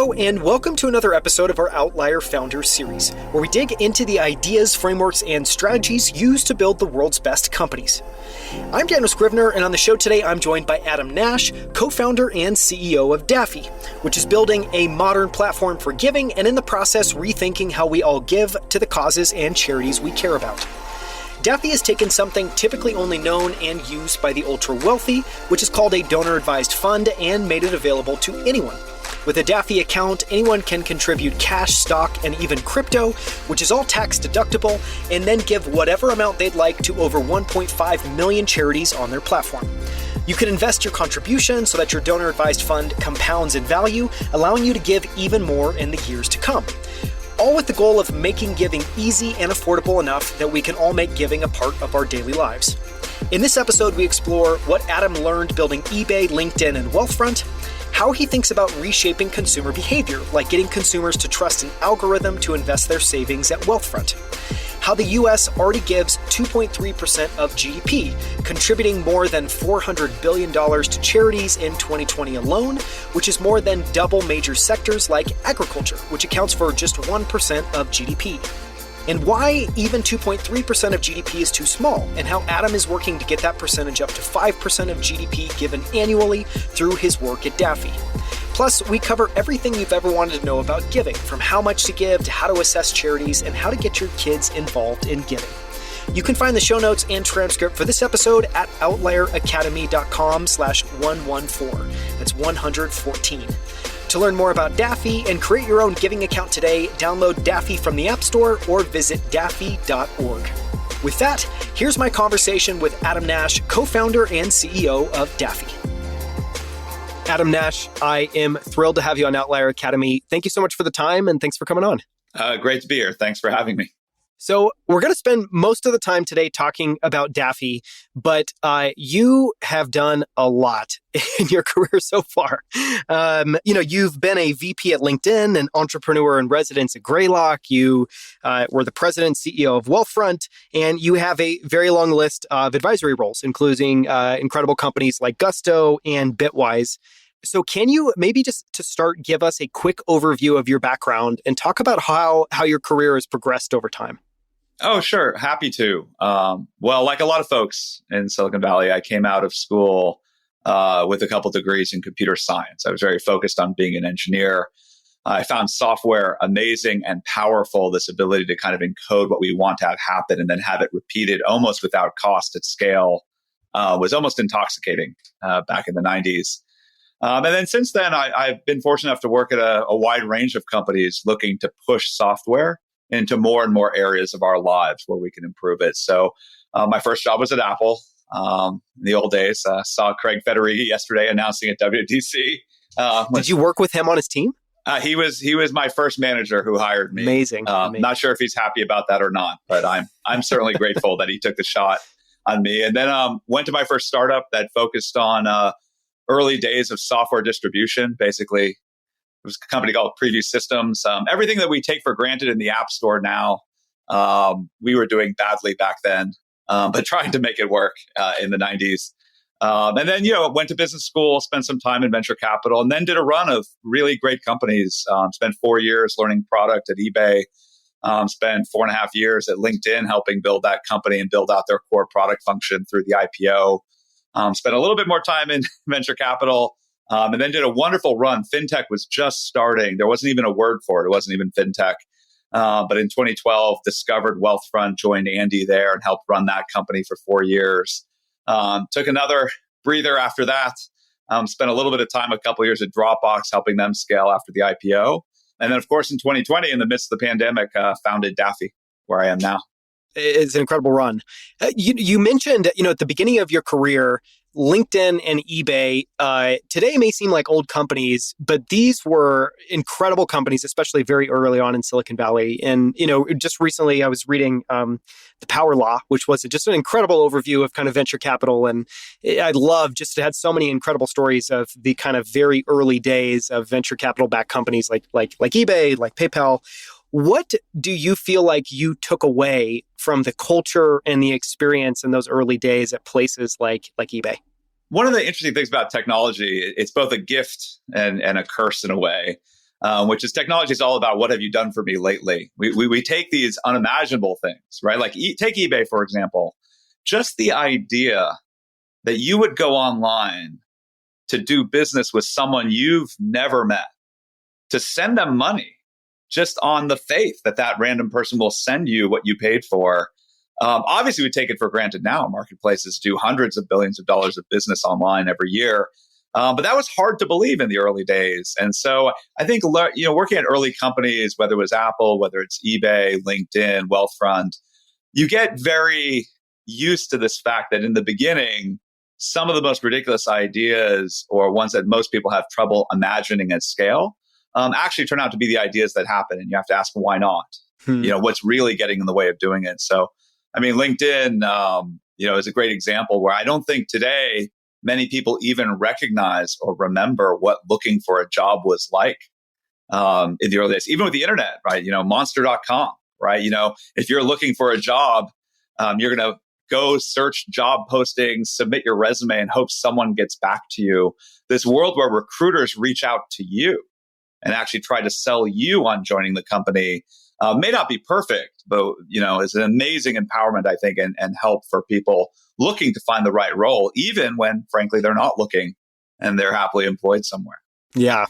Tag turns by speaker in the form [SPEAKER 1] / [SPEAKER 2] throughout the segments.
[SPEAKER 1] Hello, and welcome to another episode of our Outlier Founders series, where we dig into the ideas, frameworks, and strategies used to build the world's best companies. I'm Daniel Scrivner, and on the show today, I'm joined by Adam Nash, co-founder and CEO of Daffy, which is building a modern platform for giving and in the process rethinking how we all give to the causes and charities we care about. Daffy has taken something typically only known and used by the ultra-wealthy, which is called a donor-advised fund, and made it available to anyone. With a Daffy account, anyone can contribute cash, stock, and even crypto, which is all tax deductible, and then give whatever amount they'd like to over 1.5 million charities on their platform. You can invest your contribution so that your donor-advised fund compounds in value, allowing you to give even more in the years to come. All with the goal of making giving easy and affordable enough that we can all make giving a part of our daily lives. In this episode, we explore what Adam learned building eBay, LinkedIn, and Wealthfront, how he thinks about reshaping consumer behavior, like getting consumers to trust an algorithm to invest their savings at Wealthfront, how the US already gives 2.3% of GDP, contributing more than $400 billion to charities in 2020 alone, which is more than double major sectors like agriculture, which accounts for just 1% of GDP. And why even 2.3% of GDP is too small, and how Adam is working to get that percentage up to 5% of GDP given annually through his work at Daffy. Plus, we cover everything you've ever wanted to know about giving, from how much to give to how to assess charities and how to get your kids involved in giving. You can find the show notes and transcript for this episode at outlieracademy.com/114. That's 114. To learn more about Daffy and create your own giving account today, download Daffy from the App Store or visit daffy.org. With that, here's my conversation with Adam Nash, co-founder and CEO of Daffy. Adam Nash, I am thrilled to have you on Outlier Academy. Thank you so much for the time, and thanks for coming on.
[SPEAKER 2] Great to be here. Thanks for having me.
[SPEAKER 1] So we're going to spend most of the time today talking about Daffy, but you have done a lot in your career so far. You've been a VP at LinkedIn, an entrepreneur in residence at Greylock. You were the president and CEO of Wealthfront, and you have a very long list of advisory roles, including incredible companies like Gusto and Bitwise. So can you maybe just to start give us a quick overview of your background and talk about how your career has progressed over time?
[SPEAKER 2] Oh, sure. Happy to. Well, like a lot of folks in Silicon Valley, I came out of school with a couple degrees in computer science. I was very focused on being an engineer. I found software amazing and powerful. This ability to kind of encode what we want to have happen and then have it repeated almost without cost at scale was almost intoxicating back in the 90s. And then since then, I've been fortunate enough to work at a wide range of companies looking to push software into more and more areas of our lives where we can improve it. So my first job was at Apple in the old days. Saw Craig Federighi yesterday announcing at WWDC.
[SPEAKER 1] Did you work with him on his team?
[SPEAKER 2] He was my first manager who hired me.
[SPEAKER 1] Amazing.
[SPEAKER 2] Not sure if he's happy about that or not, but I'm certainly grateful that he took the shot on me. And then went to my first startup that focused on early days of software distribution. Basically, it was a company called Preview Systems. Everything that we take for granted in the App Store now, we were doing badly back then, but trying to make it work in the 90s. And then, went to business school, spent some time in venture capital, and then did a run of really great companies. Spent 4 years learning product at eBay. Spent 4.5 years at LinkedIn helping build that company and build out their core product function through the IPO. Spent a little bit more time in venture capital. And then did a wonderful run. FinTech was just starting. There wasn't even a word for it. It wasn't even FinTech. But in 2012, discovered Wealthfront, joined Andy there and helped run that company for 4 years. Took another breather after that. Spent a little bit of time, a couple of years at Dropbox, helping them scale after the IPO. And then, of course, in 2020, in the midst of the pandemic, founded Daffy, where I am now.
[SPEAKER 1] It's an incredible run. You mentioned, at the beginning of your career, LinkedIn and eBay today may seem like old companies, but these were incredible companies, especially very early on in Silicon Valley. And, just recently I was reading The Power Law, which was just an incredible overview of kind of venture capital. And I love just it had so many incredible stories of the kind of very early days of venture capital backed companies like eBay, like PayPal. What do you feel like you took away from the culture and the experience in those early days at places like eBay?
[SPEAKER 2] One of the interesting things about technology, it's both a gift and a curse in a way. which is technology is all about what have you done for me lately? We take these unimaginable things, right? Like take eBay, for example. Just the idea that you would go online to do business with someone you've never met, to send them money just on the faith that that random person will send you what you paid for. Obviously, we take it for granted now. Marketplaces do hundreds of billions of dollars of business online every year. But that was hard to believe in the early days. And so I think, working at early companies, whether it was Apple, whether it's eBay, LinkedIn, Wealthfront, you get very used to this fact that in the beginning, some of the most ridiculous ideas or ones that most people have trouble imagining at scale actually turn out to be the ideas that happen. And you have to ask, why not? What's really getting in the way of doing it? So, I mean, LinkedIn, is a great example where I don't think today many people even recognize or remember what looking for a job was like in the early days, even with the internet, right? Monster.com, right? If you're looking for a job, you're going to go search job postings, submit your resume, and hope someone gets back to you. This world where recruiters reach out to you and actually try to sell you on joining the company may not be perfect, but is an amazing empowerment, I think, and help for people looking to find the right role, even when, frankly, they're not looking and they're happily employed somewhere.
[SPEAKER 1] Yeah.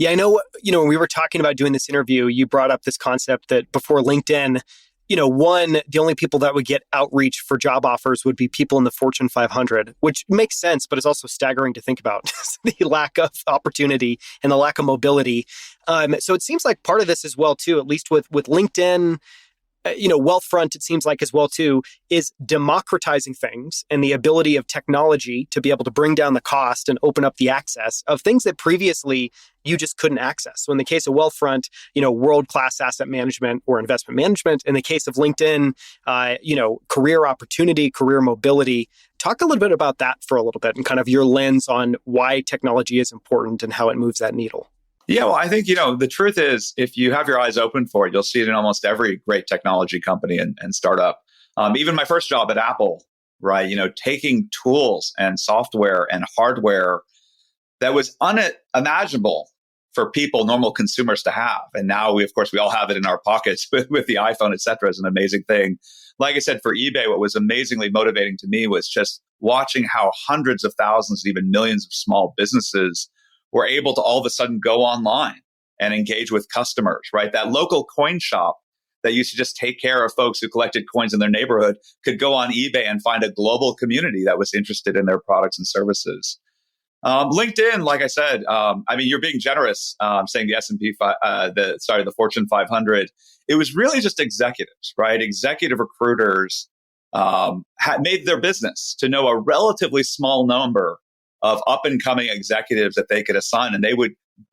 [SPEAKER 1] I know, when we were talking about doing this interview, you brought up this concept that before LinkedIn, the only people that would get outreach for job offers would be people in the Fortune 500, which makes sense, but it's also staggering to think about the lack of opportunity and the lack of mobility. So it seems like part of this as well, too, at least with LinkedIn, Wealthfront, it seems like as well, too, is democratizing things and the ability of technology to be able to bring down the cost and open up the access of things that previously you just couldn't access. So in the case of Wealthfront, world-class asset management or investment management. In the case of LinkedIn, career opportunity, career mobility. Talk a little bit about that for a little bit and kind of your lens on why technology is important and how it moves that needle.
[SPEAKER 2] Yeah, well, I think, the truth is, if you have your eyes open for it, you'll see it in almost every great technology company and startup. Even my first job at Apple, right? Taking tools and software and hardware that was unimaginable for people, normal consumers to have. And now we all have it in our pockets with the iPhone, et cetera, is an amazing thing. Like I said, for eBay, what was amazingly motivating to me was just watching how hundreds of thousands, even millions of small businesses were able to all of a sudden go online and engage with customers, right? That local coin shop that used to just take care of folks who collected coins in their neighborhood could go on eBay and find a global community that was interested in their products and services. LinkedIn, like I said, you're being generous saying the Fortune 500. It was really just executives, right? Executive recruiters had made their business to know a relatively small number of up-and-coming executives that they could assign, and they would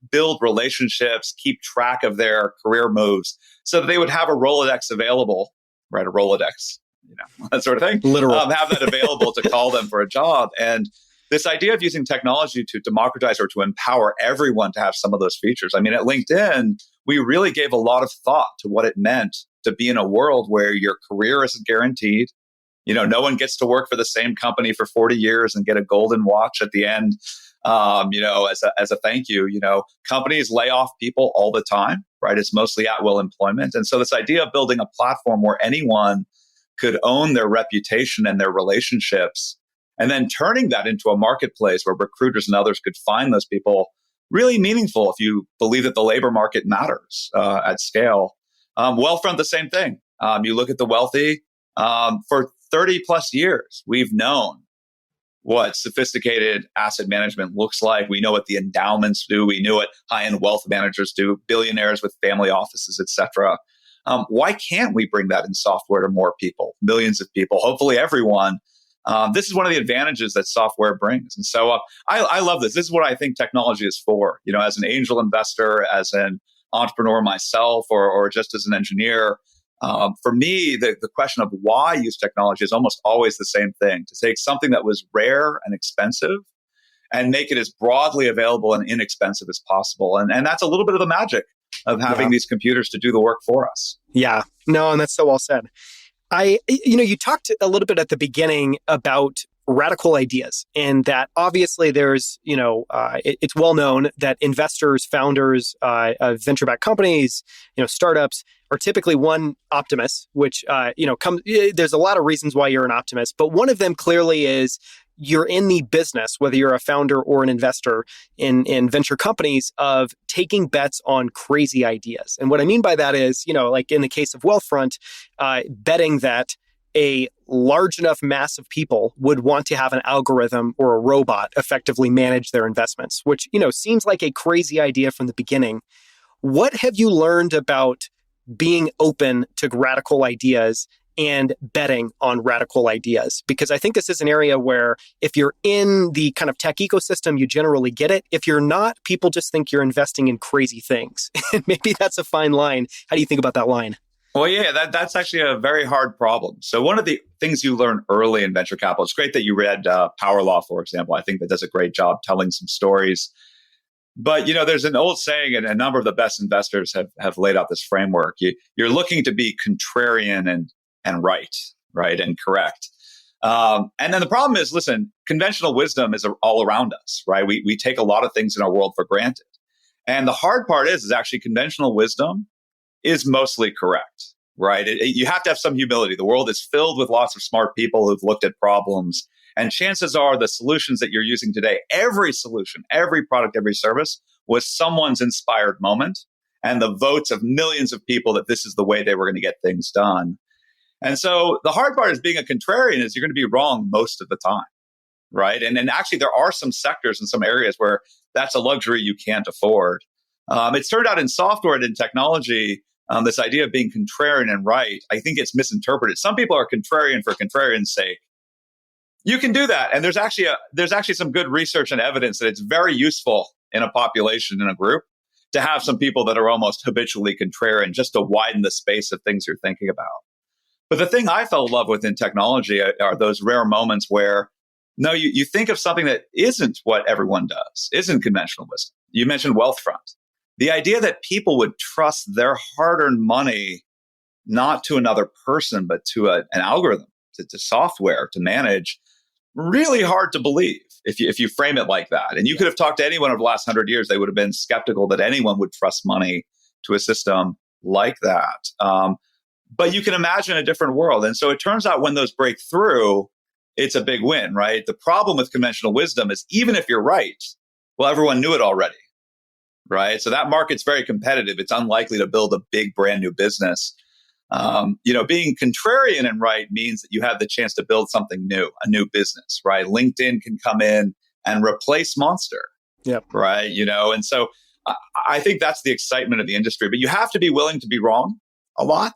[SPEAKER 2] build relationships, keep track of their career moves, so that they would have a Rolodex available, right? A Rolodex, that sort of thing.
[SPEAKER 1] Literal.
[SPEAKER 2] Have that available to call them for a job. And this idea of using technology to democratize or to empower everyone to have some of those features. At LinkedIn, we really gave a lot of thought to what it meant to be in a world where your career isn't guaranteed. No one gets to work for the same company for 40 years and get a golden watch at the end, as a thank you. Companies lay off people all the time, right? It's mostly at-will employment. And so this idea of building a platform where anyone could own their reputation and their relationships, and then turning that into a marketplace where recruiters and others could find those people, really meaningful if you believe that the labor market matters at scale. Wealthfront, the same thing. You look at the wealthy, for 30 plus years, we've known what sophisticated asset management looks like. We know what the endowments do. We knew what high-end wealth managers do, billionaires with family offices, et cetera. Why can't we bring that in software to more people, millions of people, hopefully everyone? This is one of the advantages that software brings. And so I love this. This is what I think technology is for. As an angel investor, as an entrepreneur myself, or just as an engineer, for me, the question of why use technology is almost always the same thing: to take something that was rare and expensive and make it as broadly available and inexpensive as possible. And that's a little bit of the magic of having these computers to do the work for us. Yeah.
[SPEAKER 1] No, and that's so well said. You talked a little bit at the beginning about radical ideas. And that obviously there's, it's well known that investors, founders of venture-backed companies, startups are typically one optimist, which, there's a lot of reasons why you're an optimist, but one of them clearly is you're in the business, whether you're a founder or an investor in venture companies, of taking bets on crazy ideas. And what I mean by that is, like in the case of Wealthfront, betting that a large enough mass of people would want to have an algorithm or a robot effectively manage their investments, which, seems like a crazy idea from the beginning. What have you learned about being open to radical ideas and betting on radical ideas? Because I think this is an area where if you're in the kind of tech ecosystem, you generally get it. If you're not, people just think you're investing in crazy things. And maybe that's a fine line. How do you think about that line?
[SPEAKER 2] Well, yeah, that's actually a very hard problem. So one of the things you learn early in venture capital, it's great that you read Power Law, for example. I think that does a great job telling some stories. But, there's an old saying, and a number of the best investors have laid out this framework. You're looking to be contrarian and right, and correct. And then the problem is, listen, conventional wisdom is all around us, right? We take a lot of things in our world for granted. And the hard part is actually conventional wisdom is mostly correct, right? You have to have some humility. The world is filled with lots of smart people who've looked at problems. And chances are the solutions that you're using today, every solution, every product, every service was someone's inspired moment and the votes of millions of people that this is the way they were going to get things done. And so the hard part is being a contrarian is you're going to be wrong most of the time, right? And actually there are some sectors and some areas where that's a luxury you can't afford. It's turned out in software and in technology, this idea of being contrarian and right, I think it's misinterpreted. Some people are contrarian for contrarian's sake. You can do that. And there's actually some good research and evidence that it's very useful in a population, in a group, to have some people that are almost habitually contrarian just to widen the space of things you're thinking about. But the thing I fell in love with in technology are those rare moments where, no, you think of something that isn't what everyone does, isn't conventional wisdom. You mentioned Wealthfront. The idea that people would trust their hard-earned money not to another person, but to an algorithm, to software to manage, really hard to believe if you frame it like that. And you could have talked to anyone over the last 100 years, they would have been skeptical that anyone would trust money to a system like that. But you can imagine a different world. And so it turns out when those break through, it's a big win, right? The problem with conventional wisdom is even if you're right, well, everyone knew it already, right? So that market's very competitive. It's unlikely to build a big brand new business. Being contrarian and right means that you have the chance to build something new, a new business, right? LinkedIn can come in and replace Monster,
[SPEAKER 1] yep.
[SPEAKER 2] Right? And so I think that's the excitement of the industry, but you have to be willing to be wrong a lot.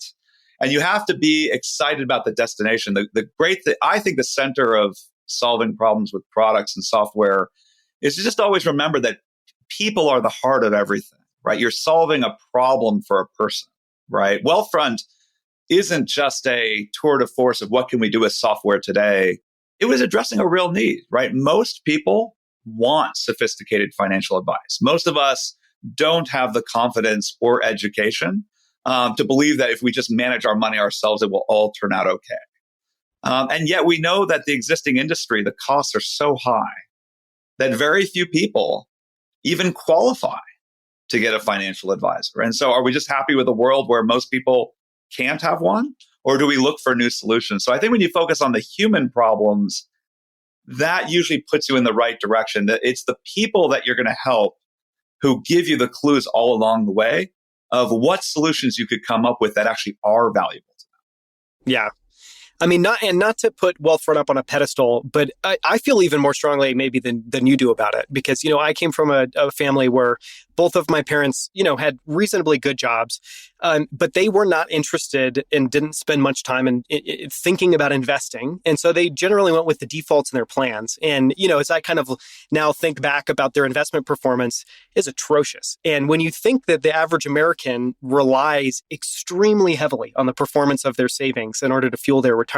[SPEAKER 2] And you have to be excited about the destination. The great thing, I think the center of solving problems with products and software is to just always remember that people are the heart of everything, right? You're solving a problem for a person, right? Wealthfront isn't just a tour de force of what can we do with software today. It was addressing a real need, right? Most people want sophisticated financial advice. Most of us don't have the confidence or education to believe that if we just manage our money ourselves, it will all turn out okay. And yet we know that the existing industry, the costs are so high that very few people even qualify to get a financial advisor. And so are we just happy with a world where most people can't have one? Or do we look for new solutions? So I think when you focus on the human problems, that usually puts you in the right direction. That it's the people that you're going to help who give you the clues all along the way of what solutions you could come up with that actually are valuable to them.
[SPEAKER 1] Yeah. I mean, not to put Wealthfront up on a pedestal, but I feel even more strongly maybe than you do about it because, I came from a family where both of my parents, had reasonably good jobs, but they were not interested and didn't spend much time in thinking about investing. And so they generally went with the defaults in their plans. And, as I kind of now think back about their investment performance is atrocious. And when you think that the average American relies extremely heavily on the performance of their savings in order to fuel their retirement,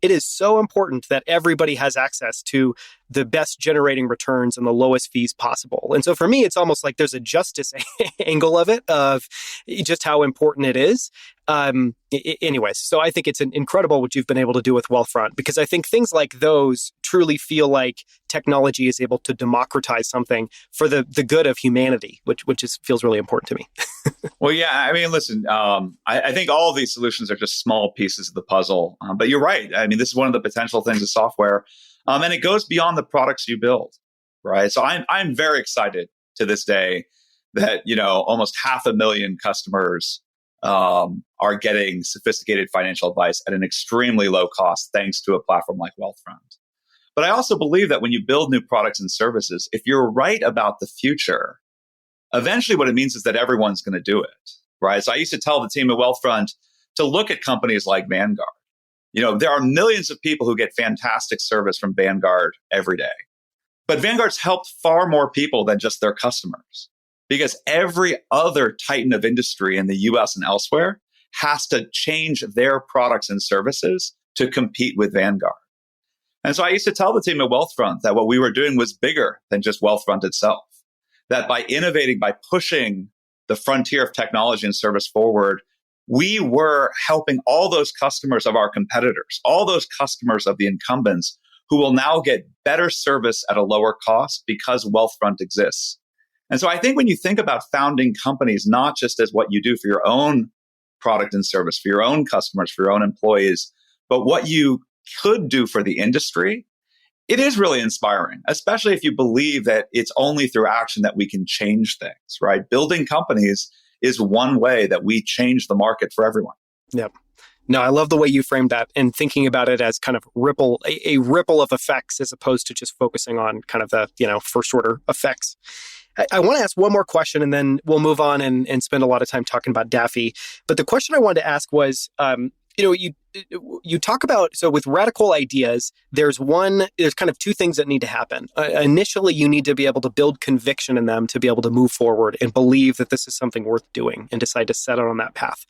[SPEAKER 1] it is so important that everybody has access to the best generating returns and the lowest fees possible. And so for me, it's almost like there's a justice angle of it, of just how important it is. Anyways, so I think it's incredible what you've been able to do with Wealthfront, because I think things like those truly feel like technology is able to democratize something for the good of humanity, which feels really important to me.
[SPEAKER 2] Well, yeah, I mean, listen, I think all of these solutions are just small pieces of the puzzle. But you're right. I mean, this is one of the potential things of software. And it goes beyond the products you build, right? So I'm very excited to this day that, almost 500,000 customers are getting sophisticated financial advice at an extremely low cost, thanks to a platform like Wealthfront. But I also believe that when you build new products and services, if you're right about the future, eventually what it means is that everyone's going to do it, right? So I used to tell the team at Wealthfront to look at companies like Vanguard. There are millions of people who get fantastic service from Vanguard every day. But Vanguard's helped far more people than just their customers, because every other titan of industry in the US and elsewhere has to change their products and services to compete with Vanguard. And so I used to tell the team at Wealthfront that what we were doing was bigger than just Wealthfront itself, that by innovating, by pushing the frontier of technology and service forward, we were helping all those customers of our competitors, all those customers of the incumbents, who will now get better service at a lower cost because Wealthfront exists. And so I think when you think about founding companies, not just as what you do for your own product and service, for your own customers, for your own employees, but what you could do for the industry, it is really inspiring, especially if you believe that it's only through action that we can change things, right? Building companies is one way that we change the market for everyone.
[SPEAKER 1] Yep. No, I love the way you framed that, and thinking about it as kind of a ripple of effects, as opposed to just focusing on kind of the, first order effects. I want to ask one more question, and then we'll move on and spend a lot of time talking about Daffy. But the question I wanted to ask was, you talk about, so with radical ideas, there's kind of two things that need to happen. Initially, you need to be able to build conviction in them to be able to move forward and believe that this is something worth doing and decide to set out on that path.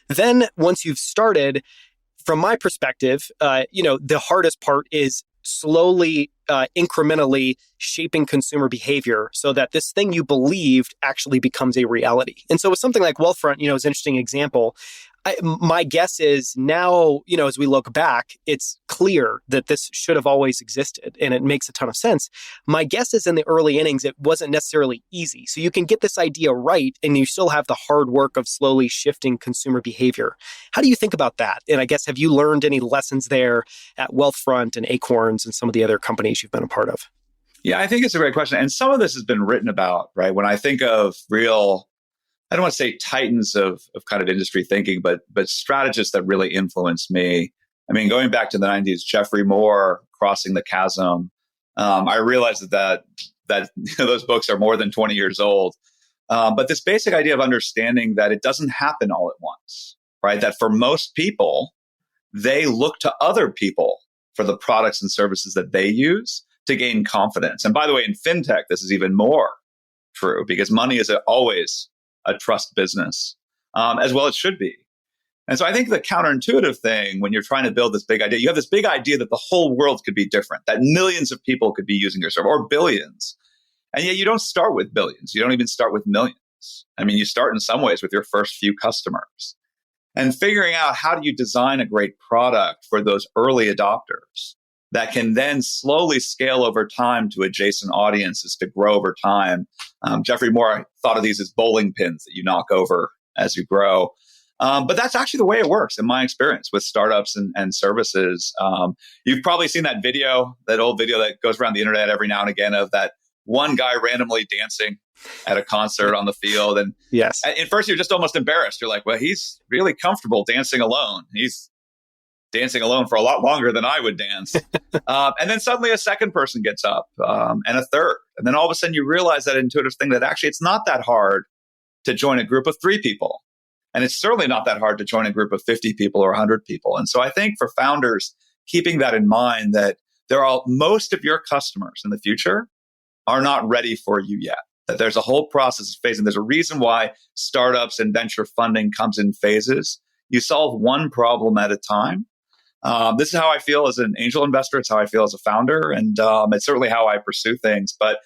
[SPEAKER 1] Then once you've started, from my perspective, the hardest part is slowly, incrementally shaping consumer behavior so that this thing you believed actually becomes a reality. And so with something like Wealthfront, is an interesting example. My guess is now, as we look back, it's clear that this should have always existed, and it makes a ton of sense. My guess is in the early innings, it wasn't necessarily easy. So you can get this idea right, and you still have the hard work of slowly shifting consumer behavior. How do you think about that? And I guess, have you learned any lessons there at Wealthfront and Acorns and some of the other companies you've been a part of?
[SPEAKER 2] Yeah, I think it's a great question. And some of this has been written about, right? When I think of real, I don't want to say titans of kind of industry thinking, but strategists that really influenced me. I mean, going back to the 90s, Jeffrey Moore, Crossing the Chasm. I realized that those books are more than 20 years old. But this basic idea of understanding that it doesn't happen all at once, right? That for most people, they look to other people for the products and services that they use to gain confidence. And by the way, in fintech, this is even more true, because money is always a trust business, as well it should be. And so I think the counterintuitive thing when you're trying to build this big idea, you have this big idea that the whole world could be different, that millions of people could be using your service, or billions. And yet you don't start with billions. You don't even start with millions. I mean, you start in some ways with your first few customers. And figuring out, how do you design a great product for those early adopters that can then slowly scale over time to adjacent audiences to grow over time. Jeffrey Moore thought of these as bowling pins that you knock over as you grow. But that's actually the way it works in my experience with startups and services. You've probably seen that old video that goes around the internet every now and again of that one guy randomly dancing at a concert on the field. And
[SPEAKER 1] yes,
[SPEAKER 2] at first you're just almost embarrassed. You're like, well, he's really comfortable dancing alone. He's dancing alone for a lot longer than I would dance. And then suddenly a second person gets up, and a third. And then all of a sudden you realize that intuitive thing that actually it's not that hard to join a group of 3 people. And it's certainly not that hard to join a group of 50 people or 100 people. And so I think for founders, keeping that in mind, that most of your customers in the future are not ready for you yet. That there's a whole process of phasing. There's a reason why startups and venture funding comes in phases. You solve one problem at a time. This is how I feel as an angel investor. It's how I feel as a founder, and it's certainly how I pursue things. But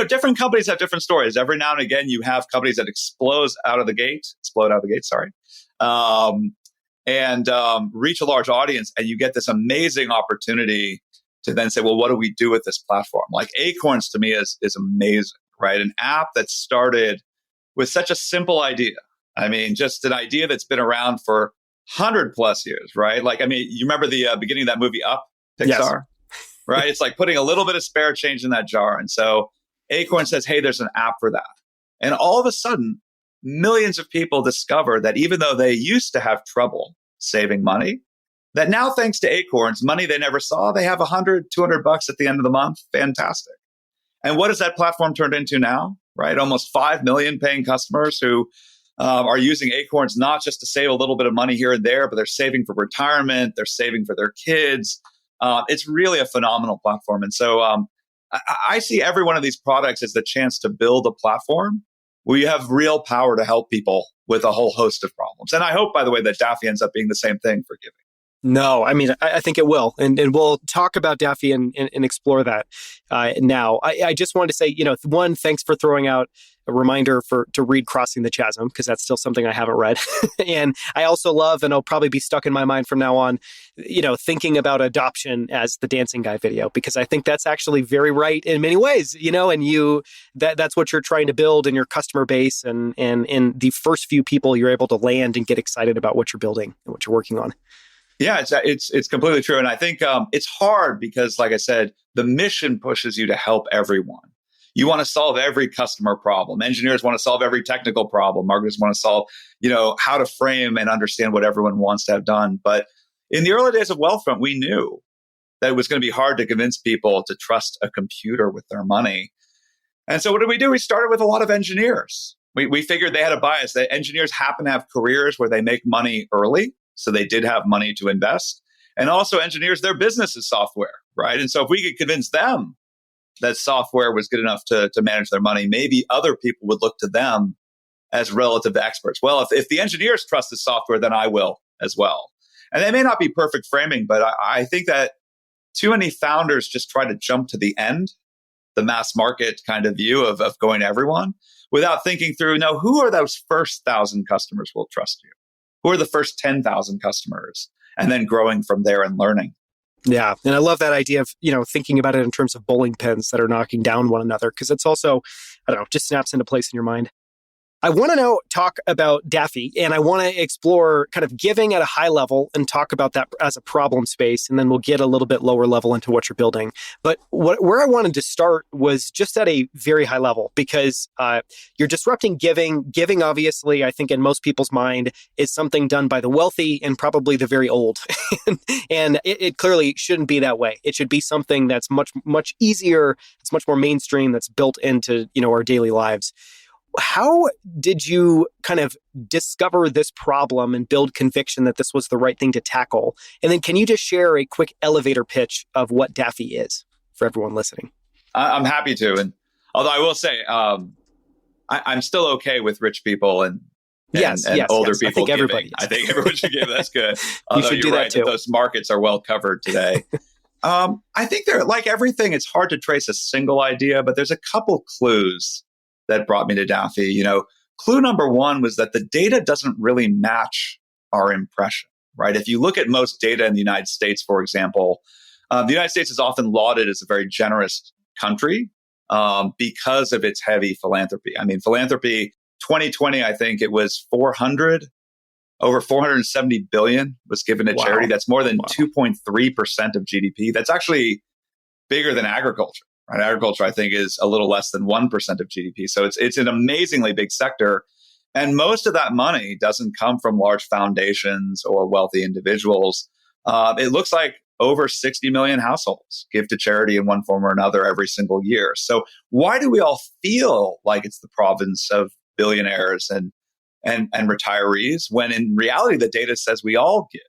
[SPEAKER 2] different companies have different stories. Every now and again, you have companies that explode out of the gate. Sorry, and reach a large audience, and you get this amazing opportunity to then say, well, what do we do with this platform? Like Acorns to me is amazing, right? An app that started with such a simple idea. I mean, just an idea that's been around for 100 plus years, right? Like, I mean, you remember the beginning of that movie Up, Pixar,
[SPEAKER 1] Yes.
[SPEAKER 2] right? It's like putting a little bit of spare change in that jar. And so Acorn says, hey, there's an app for that. And all of a sudden, millions of people discover that even though they used to have trouble saving money, that now thanks to Acorns, money they never saw, they have $100, $200 at the end of the month. Fantastic. And what has that platform turned into now, right? Almost 5 million paying customers who are using Acorns not just to save a little bit of money here and there, but they're saving for retirement, they're saving for their kids. It's really a phenomenal platform. And so I see every one of these products as the chance to build a platform where you have real power to help people with a whole host of problems. And I hope, by the way, that Daffy ends up being the same thing for giving.
[SPEAKER 1] No, I mean, I think it will. And we'll talk about Daffy and explore that now. I just wanted to say, one, thanks for throwing out a reminder to read Crossing the Chasm, because that's still something I haven't read. And I also love, and it'll probably be stuck in my mind from now on, thinking about adoption as the dancing guy video, because I think that's actually very right in many ways, and that's what you're trying to build in your customer base and in the first few people you're able to land and get excited about what you're building and what you're working on.
[SPEAKER 2] Yeah, it's completely true. And I think it's hard because, like I said, the mission pushes you to help everyone. You want to solve every customer problem. Engineers want to solve every technical problem. Marketers want to solve, how to frame and understand what everyone wants to have done. But in the early days of Wealthfront, we knew that it was going to be hard to convince people to trust a computer with their money. And so what did we do? We started with a lot of engineers. We figured they had a bias that engineers happen to have careers where they make money early. So they did have money to invest. And also engineers, their business is software, right? And so if we could convince them that software was good enough to manage their money, maybe other people would look to them as relative experts. Well, if the engineers trust the software, then I will as well. And they may not be perfect framing, but I think that too many founders just try to jump to the end, the mass market kind of view of going to everyone, without thinking through, no, who are those first 1,000 customers who will trust you? Who are the first 10,000 customers? And then growing from there and learning.
[SPEAKER 1] Yeah. And I love that idea of, thinking about it in terms of bowling pins that are knocking down one another, because it's also, just snaps into place in your mind. I want to talk about Daffy, and I want to explore kind of giving at a high level and talk about that as a problem space, and then we'll get a little bit lower level into what you're building. But where I wanted to start was just at a very high level, because you're disrupting giving. Giving, obviously, I think in most people's mind, is something done by the wealthy and probably the very old. And it clearly shouldn't be that way. It should be something that's much, much easier. It's much more mainstream, that's built into, our daily lives. How did you kind of discover this problem and build conviction that this was the right thing to tackle? And then can you just share a quick elevator pitch of what Daffy is for everyone listening?
[SPEAKER 2] I'm happy to. And although I will say, I'm still okay with rich people and older people giving. I think everyone should give. That's good. Although you're right that those markets are well covered today. I think they're like everything. It's hard to trace a single idea, but there's a couple clues that brought me to Daffy. Clue number one was that the data doesn't really match our impression, right? If you look at most data in the United States, for example, the United States is often lauded as a very generous country because of its heavy philanthropy. I mean, philanthropy, 2020, I think it was over 470 billion was given to charity. That's more than 2.3% of GDP. That's actually bigger than agriculture. Right? Agriculture, I think, is a little less than 1% of GDP. So it's an amazingly big sector. And most of that money doesn't come from large foundations or wealthy individuals. It looks like over 60 million households give to charity in one form or another every single year. So why do we all feel like it's the province of billionaires and retirees when in reality the data says we all give?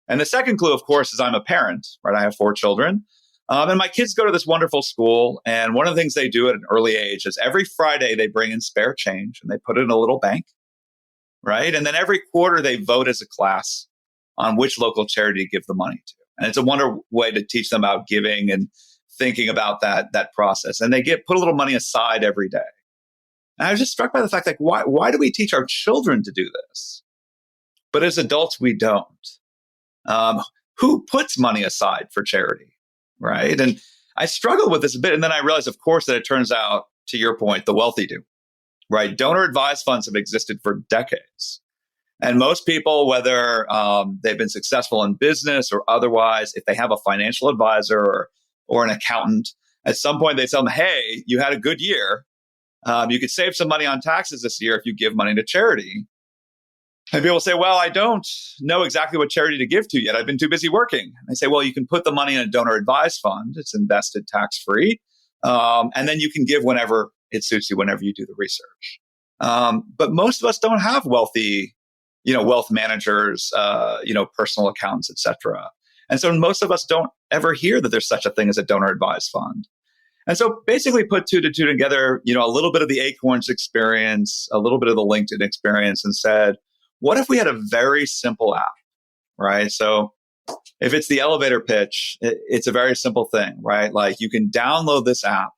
[SPEAKER 2] And the second clue, of course, is I'm a parent, right? I have 4 children. And my kids go to this wonderful school. And one of the things they do at an early age is every Friday they bring in spare change and they put it in a little bank, right? And then every quarter they vote as a class on which local charity to give the money to. And it's a wonderful way to teach them about giving and thinking about that process. And they put a little money aside every day. And I was just struck by the fact, like, why do we teach our children to do this? But as adults, we don't. Who puts money aside for charity, right? And I struggled with this a bit. And then I realized, of course, that it turns out, to your point, the wealthy do, right? Donor advised funds have existed for decades. And most people, whether they've been successful in business or otherwise, if they have a financial advisor or an accountant, at some point they tell them, hey, you had a good year. You could save some money on taxes this year if you give money to charity. And people say, well, I don't know exactly what charity to give to yet. I've been too busy working. And I say, well, you can put the money in a donor advised fund. It's invested tax-free. And then you can give whenever it suits you, whenever you do the research. But most of us don't have wealthy, wealth managers, personal accountants, et cetera. And so most of us don't ever hear that there's such a thing as a donor advised fund. And so basically put two to two together, a little bit of the Acorns experience, a little bit of the LinkedIn experience, and said, what if we had a very simple app, right? So if it's the elevator pitch, it's a very simple thing, right? Like you can download this app,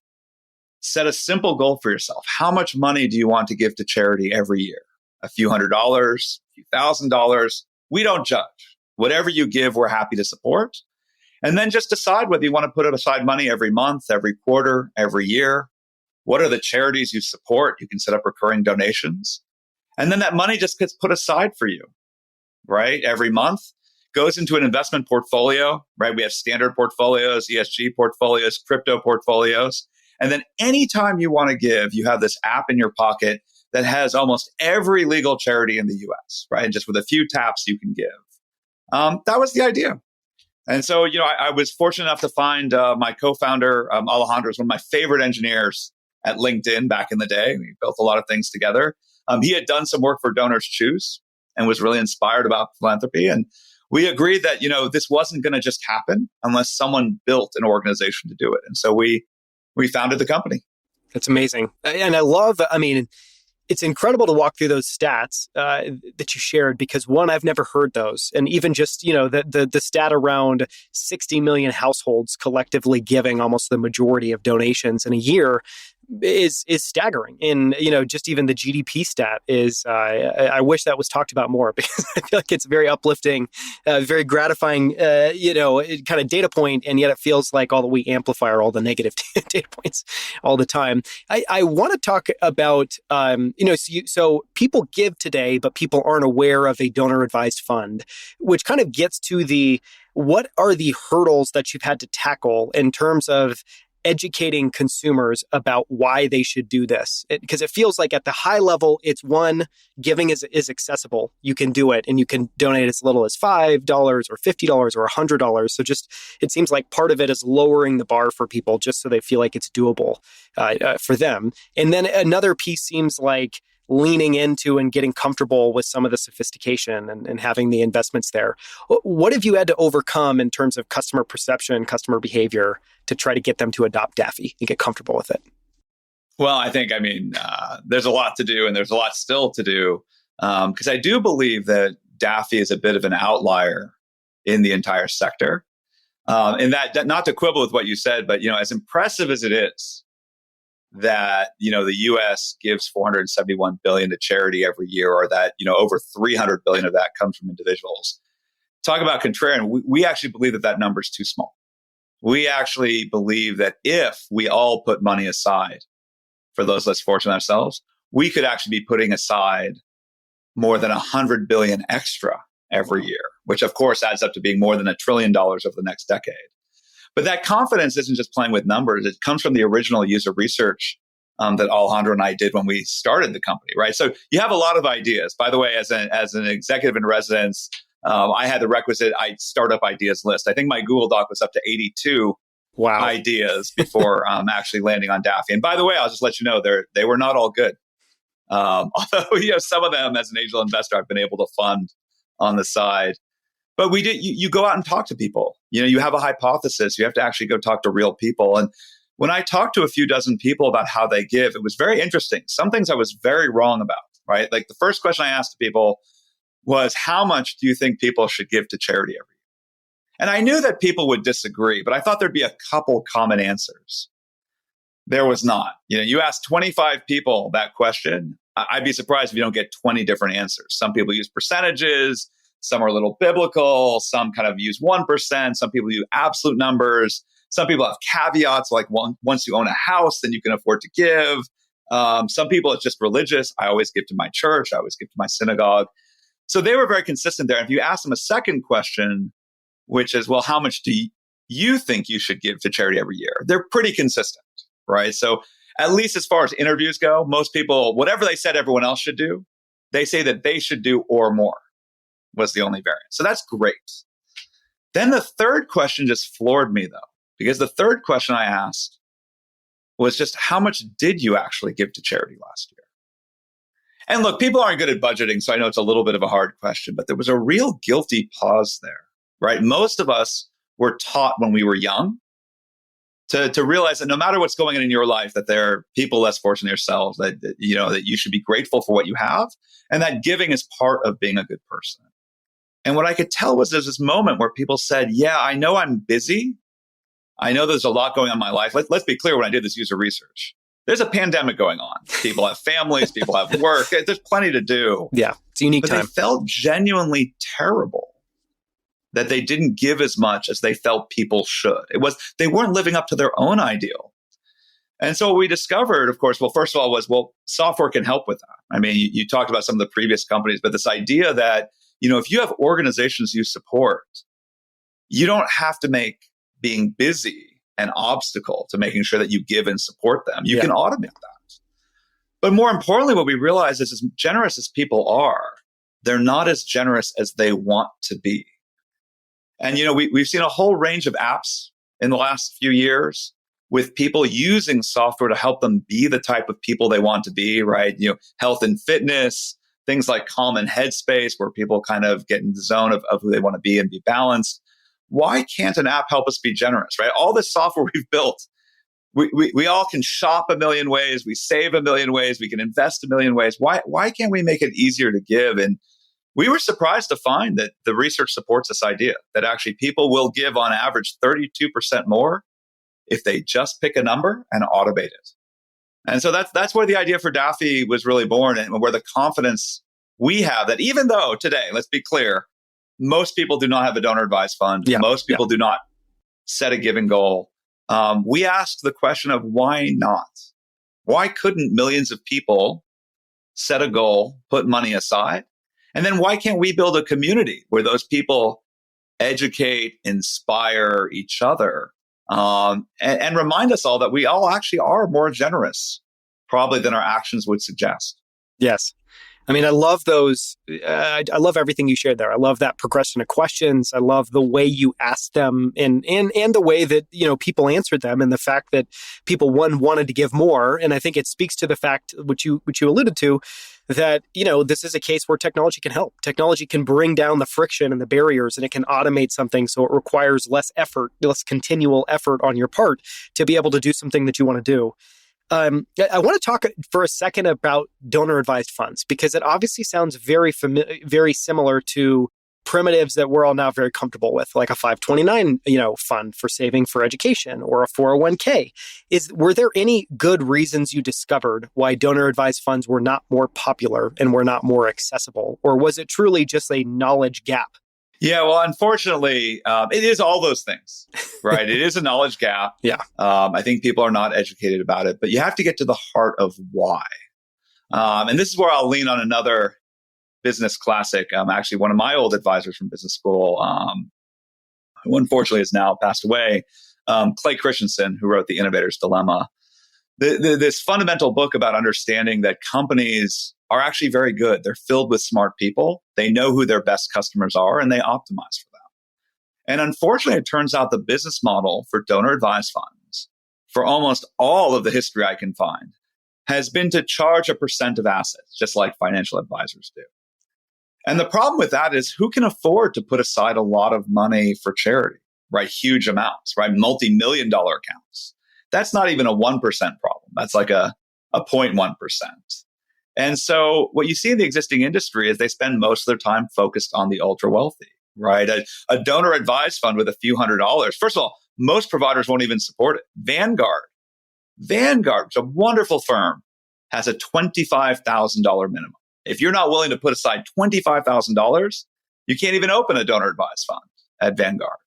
[SPEAKER 2] set a simple goal for yourself. How much money do you want to give to charity every year? A few $100s, a few $1,000s. We don't judge. Whatever you give, we're happy to support. And then just decide whether you want to put aside money every month, every quarter, every year. What are the charities you support? You can set up recurring donations. And then that money just gets put aside for you, right? Every month goes into an investment portfolio, right? We have standard portfolios, ESG portfolios, crypto portfolios. And then anytime you want to give, you have this app in your pocket that has almost every legal charity in the US, right? And just with a few taps, you can give. That was the idea. And so, I was fortunate enough to find my co-founder, Alejandro, is one of my favorite engineers at LinkedIn back in the day. We built a lot of things together. He had done some work for Donors Choose and was really inspired about philanthropy. And we agreed that, this wasn't going to just happen unless someone built an organization to do it. And so we founded the company.
[SPEAKER 1] That's amazing. And I love, it's incredible to walk through those stats that you shared, because one, I've never heard those. And even just, the stat around 60 million households collectively giving almost the majority of donations in a year is staggering. And, just even the GDP stat is, I wish that was talked about more, because I feel like it's very uplifting, very gratifying, kind of data point. And yet it feels like we amplify all the negative data points all the time. I want to talk about, so people give today, but people aren't aware of a donor advised fund, which kind of gets to what are the hurdles that you've had to tackle in terms of educating consumers about why they should do this? Because it feels like at the high level, it's one, giving is accessible. You can do it, and you can donate as little as $5 or $50 or $100. So just, it seems like part of it is lowering the bar for people just so they feel like it's doable for them. And then another piece seems like leaning into and getting comfortable with some of the sophistication and having the investments there. What have you had to overcome in terms of customer perception, customer behavior to try to get them to adopt Daffy and get comfortable with it?
[SPEAKER 2] Well, I think, there's a lot to do, and there's a lot still to do, because I do believe that Daffy is a bit of an outlier in the entire sector. In that, not to quibble with what you said, but, as impressive as it is that, the U.S. gives $471 billion to charity every year, or that, over $300 billion of that comes from individuals. Talk about contrarian. We actually believe that number is too small. We actually believe that if we all put money aside for those less fortunate ourselves, we could actually be putting aside more than $100 billion extra every year, which of course adds up to being more than $1 trillion over the next decade. But that confidence isn't just playing with numbers. It comes from the original user research that Alejandro and I did when we started the company, right? So you have a lot of ideas. By the way, as an executive in residence, I had the requisite startup ideas list. I think my Google Doc was up to 82 ideas before actually landing on Daffy. And by the way, I'll just let you know, they were not all good. Although some of them, as an angel investor, I've been able to fund on the side. But we did. You go out and talk to people. You have a hypothesis. You have to actually go talk to real people. And when I talked to a few dozen people about how they give, it was very interesting. Some things I was very wrong about, right? Like the first question I asked people was how much do you think people should give to charity every year? And I knew that people would disagree, but I thought there'd be a couple common answers. There was not. You ask 25 people that question, I'd be surprised if you don't get 20 different answers. Some people use percentages, some are a little biblical, some kind of use 1%, some people use absolute numbers, some people have caveats like once you own a house, then you can afford to give. Some people, it's just religious. I always give to my church. I always give to my synagogue. So they were very consistent there. And if you ask them a second question, which is, well, how much do you think you should give to charity every year? They're pretty consistent, right? So at least as far as interviews go, most people, whatever they said everyone else should do, they say that they should do or more was the only variant. So that's great. Then the third question just floored me, though, because the third question I asked was just, how much did you actually give to charity last year? And look, people aren't good at budgeting, so I know it's a little bit of a hard question, but there was a real guilty pause there, right? Most of us were taught when we were young to realize that no matter what's going on in your life, that there are people less fortunate than yourselves, that you should be grateful for what you have, and that giving is part of being a good person. And what I could tell was there's this moment where people said, yeah, I know I'm busy. I know there's a lot going on in my life. Let's be clear, when I did this user research, there's a pandemic going on. People have families, people have work. There's plenty to do.
[SPEAKER 1] Yeah, it's a unique time.
[SPEAKER 2] But they felt genuinely terrible that they didn't give as much as they felt people should. They weren't living up to their own ideal. And so what we discovered, of course, well, first of all, was, software can help with that. I mean, you talked about some of the previous companies, but this idea that, if you have organizations you support, you don't have to make being busy an obstacle to making sure that you give and support them. You can automate that. But more importantly, what we realize is, as generous as people are, they're not as generous as they want to be. And, we've seen a whole range of apps in the last few years with people using software to help them be the type of people they want to be, right? Health and fitness, things like Calm and Headspace, where people kind of get in the zone of who they want to be and be balanced. Why can't an app help us be generous, right? All this software we've built, we all can shop a million ways, we save a million ways, we can invest a million ways. Why can't we make it easier to give? And we were surprised to find that the research supports this idea that actually people will give on average 32% more if they just pick a number and automate it. And so that's where the idea for Daffy was really born, and where the confidence we have that even though today, let's be clear, most people do not have a donor advised fund. Yeah, most people do not set a giving goal. We asked the question of why not? Why couldn't millions of people set a goal, put money aside? And then why can't we build a community where those people educate, inspire each other, and remind us all that we all actually are more generous, probably, than our actions would suggest.
[SPEAKER 1] Yes. I mean, I love those. I love everything you shared there. I love that progression of questions. I love the way you asked them and the way that, people answered them, and the fact that people, wanted to give more. And I think it speaks to the fact, which you alluded to, that, this is a case where technology can help. Technology can bring down the friction and the barriers, and it can automate something. So it requires less effort, less continual effort on your part to be able to do something that you want to do. I want to talk for a second about donor advised funds, because it obviously sounds very similar to primitives that we're all now very comfortable with, like a 529, fund for saving for education, or a 401k. Were there any good reasons you discovered why donor advised funds were not more popular and were not more accessible? Or was it truly just a knowledge gap?
[SPEAKER 2] Yeah, well, unfortunately, it is all those things, right? It is a knowledge gap.
[SPEAKER 1] Yeah.
[SPEAKER 2] I think people are not educated about it, but you have to get to the heart of why. And this is where I'll lean on another business classic. Actually, one of my old advisors from business school, who unfortunately has now passed away, Clayton Christensen, who wrote The Innovator's Dilemma. This fundamental book about understanding that companies are actually very good. They're filled with smart people. They know who their best customers are, and they optimize for them. And unfortunately, it turns out the business model for donor advised funds, for almost all of the history I can find, has been to charge a percent of assets, just like financial advisors do. And the problem with that is, who can afford to put aside a lot of money for charity, right? Huge amounts, right? Multi-million-dollar accounts. That's not even a 1% problem. That's like a 0.1%. And so what you see in the existing industry is they spend most of their time focused on the ultra wealthy, right? A donor advised fund with a few $100s. First of all, most providers won't even support it. Vanguard, a wonderful firm, has a $25,000 minimum. If you're not willing to put aside $25,000, you can't even open a donor advised fund at Vanguard.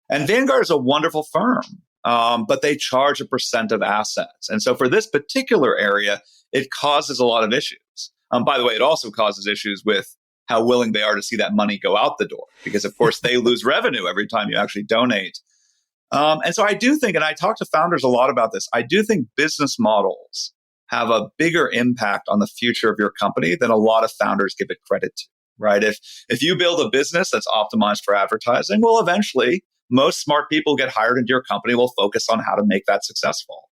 [SPEAKER 2] And Vanguard is a wonderful firm, but they charge a percent of assets. And so for this particular area, it causes a lot of issues. By the way, it also causes issues with how willing they are to see that money go out the door, because of course they lose revenue every time you actually donate. And so I do think, and I talk to founders a lot about this, I do think business models have a bigger impact on the future of your company than a lot of founders give it credit to, right? If you build a business that's optimized for advertising, well, eventually most smart people get hired into your company will focus on how to make that successful.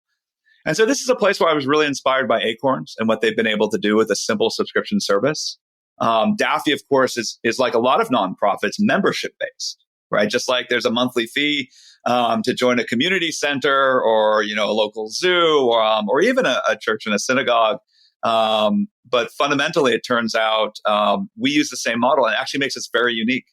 [SPEAKER 2] And so this is a place where I was really inspired by Acorns and what they've been able to do with a simple subscription service. Daffy, of course, is like a lot of nonprofits, membership-based, right? Just like there's a monthly fee to join a community center or, a local zoo or even a church and a synagogue. But fundamentally, it turns out we use the same model and it actually makes us very unique.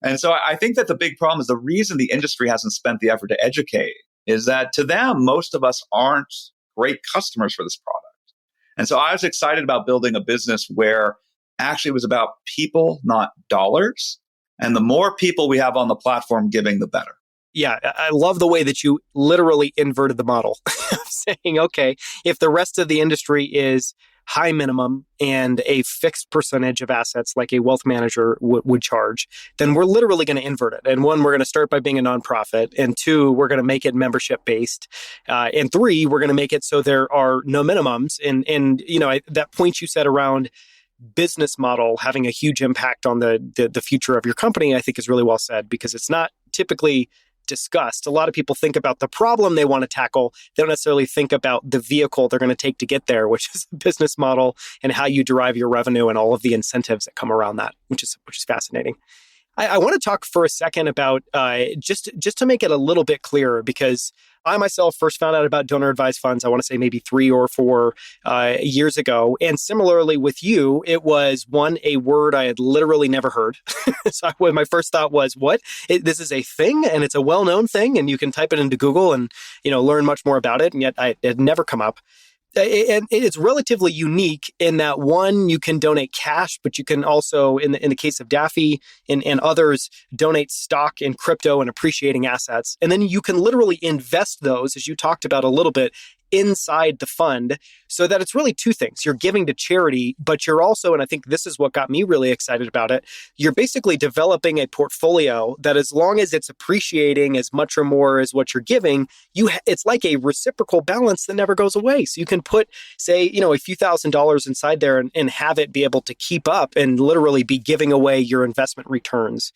[SPEAKER 2] And so I think that the big problem is the reason the industry hasn't spent the effort to educate is that to them, most of us aren't great customers for this product. And so I was excited about building a business where actually it was about people, not dollars. And the more people we have on the platform giving, the better.
[SPEAKER 1] Yeah, I love the way that you literally inverted the model of saying, okay, if the rest of the industry is high minimum and a fixed percentage of assets like a wealth manager would charge, then we're literally going to invert it. And one, we're going to start by being a nonprofit. And two, we're going to make it membership based. And three, we're going to make it so there are no minimums. And that point you said around business model having a huge impact on the future of your company, I think is really well said, because it's not typically discussed. A lot of people think about the problem they want to tackle. They don't necessarily think about the vehicle they're going to take to get there, which is the business model and how you derive your revenue and all of the incentives that come around that, which is fascinating. I want to talk for a second about just to make it a little bit clearer, because I myself first found out about donor advised funds, I want to say maybe 3 or 4 years ago. And similarly with you, it was a word I had literally never heard. So my first thought was, what? This is a thing and it's a well-known thing and you can type it into Google and learn much more about it. And yet it had never come up. And it's relatively unique in that, one, you can donate cash, but you can also, in the case of Daffy and others, donate stock in crypto and appreciating assets. And then you can literally invest those, as you talked about a little bit, inside the fund, so that it's really two things. You're giving to charity, but you're also, and I think this is what got me really excited about it, you're basically developing a portfolio that, as long as it's appreciating as much or more as what you're giving, it's like a reciprocal balance that never goes away. So you can put, say, a few $1,000s inside there and have it be able to keep up and literally be giving away your investment returns,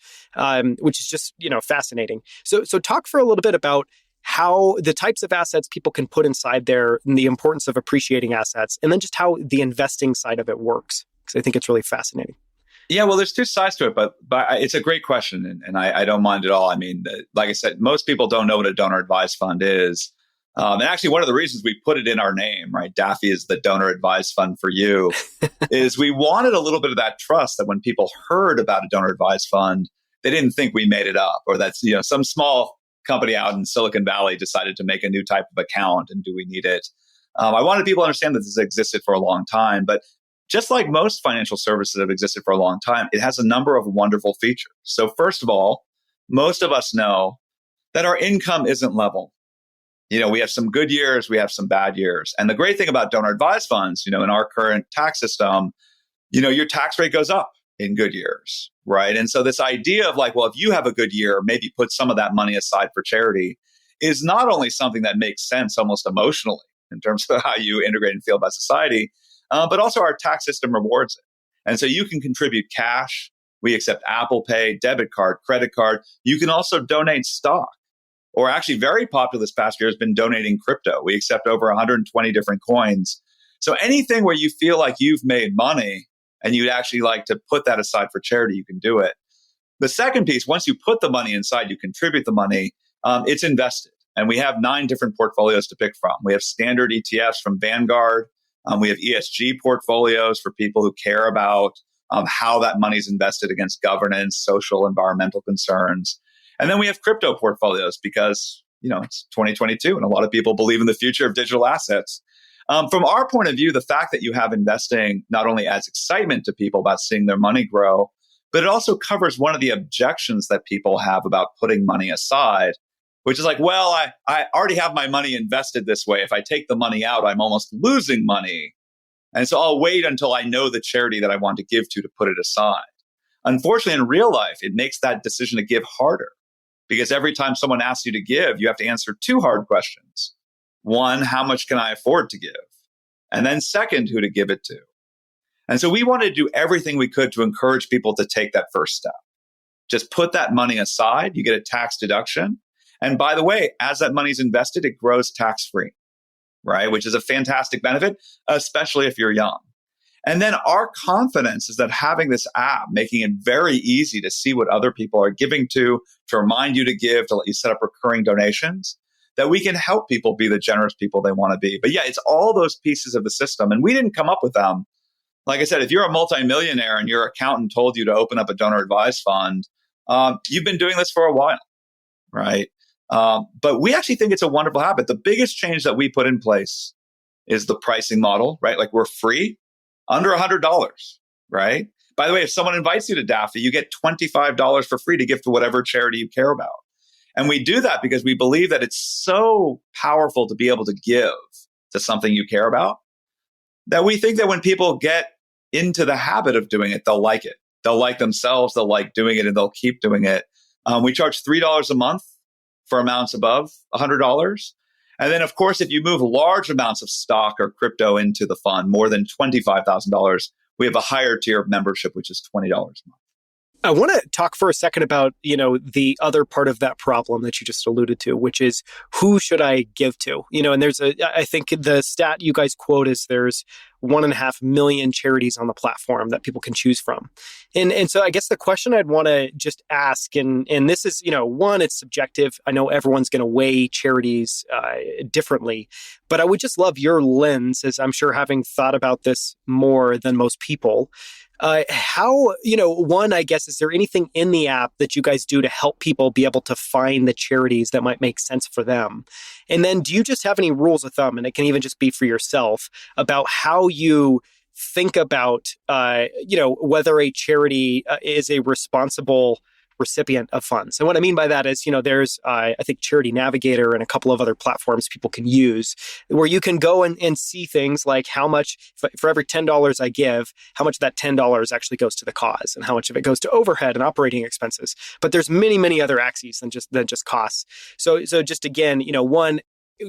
[SPEAKER 1] which is just, fascinating. So talk for a little bit about how the types of assets people can put inside there and the importance of appreciating assets, and then just how the investing side of it works, because I think it's really fascinating.
[SPEAKER 2] Yeah, well, there's two sides to it, but it's a great question, and I don't mind at all. I mean, like I said, most people don't know what a donor advised fund is. And actually, one of the reasons we put it in our name, right, Daffy is the donor advised fund for you, is we wanted a little bit of that trust that when people heard about a donor advised fund, they didn't think we made it up, or that's some small company out in Silicon Valley decided to make a new type of account and do we need it? I wanted people to understand that this existed for a long time, but just like most financial services have existed for a long time, it has a number of wonderful features. So first of all, most of us know that our income isn't level. We have some good years, we have some bad years. And the great thing about donor advised funds, in our current tax system, your tax rate goes up in good years, right? And so this idea of like, well, if you have a good year, maybe put some of that money aside for charity is not only something that makes sense almost emotionally in terms of how you integrate and feel about society, but also our tax system rewards it. And so you can contribute cash. We accept Apple Pay, debit card, credit card. You can also donate stock, or actually very popular this past year has been donating crypto. We accept over 120 different coins. So anything where you feel like you've made money and you'd actually like to put that aside for charity, you can do it. The second piece, once you put the money inside, you contribute the money, it's invested. And we have 9 different portfolios to pick from. We have standard ETFs from Vanguard. We have ESG portfolios for people who care about how that money is invested against governance, social, environmental concerns. And then we have crypto portfolios because, it's 2022 and a lot of people believe in the future of digital assets. From our point of view, the fact that you have investing not only adds excitement to people about seeing their money grow, but it also covers one of the objections that people have about putting money aside, which is like, well, I already have my money invested this way. If I take the money out, I'm almost losing money. And so I'll wait until I know the charity that I want to give to put it aside. Unfortunately, in real life, it makes that decision to give harder because every time someone asks you to give, you have to answer two hard questions. One, how much can I afford to give? And then second, who to give it to. And so we wanted to do everything we could to encourage people to take that first step. Just put that money aside, you get a tax deduction. And by the way, as that money is invested, it grows tax-free, right? Which is a fantastic benefit, especially if you're young. And then our confidence is that having this app, making it very easy to see what other people are giving to remind you to give, to let you set up recurring donations, that we can help people be the generous people they want to be. But yeah, it's all those pieces of the system. And we didn't come up with them. Like I said, if you're a multimillionaire and your accountant told you to open up a donor advised fund, you've been doing this for a while, right? But we actually think it's a wonderful habit. The biggest change that we put in place is the pricing model, right? Like we're free under $100, right? By the way, if someone invites you to Daffy, you get $25 for free to give to whatever charity you care about. And we do that because we believe that it's so powerful to be able to give to something you care about that we think that when people get into the habit of doing it, they'll like it. They'll like themselves, they'll like doing it, and they'll keep doing it. We charge $3 a month for amounts above $100. And then, of course, if you move large amounts of stock or crypto into the fund, more than $25,000, we have a higher tier of membership, which is $20 a month.
[SPEAKER 1] I want to talk for a second about, the other part of that problem that you just alluded to, which is who should I give to? And I think the stat you guys quote is there's 1.5 million charities on the platform that people can choose from. And so I guess the question I'd want to just ask, and this is, one, it's subjective. I know everyone's going to weigh charities differently, but I would just love your lens, as I'm sure having thought about this more than most people. How, one, I guess, is there anything in the app that you guys do to help people be able to find the charities that might make sense for them? And then do you just have any rules of thumb, and it can even just be for yourself, about how you think about, whether a charity is a responsible recipient of funds? And what I mean by that is, there's, I think, Charity Navigator and a couple of other platforms people can use where you can go and see things like how much, for every $10 I give, how much of that $10 actually goes to the cause and how much of it goes to overhead and operating expenses. But there's many, many other axes than just costs. So just again, one,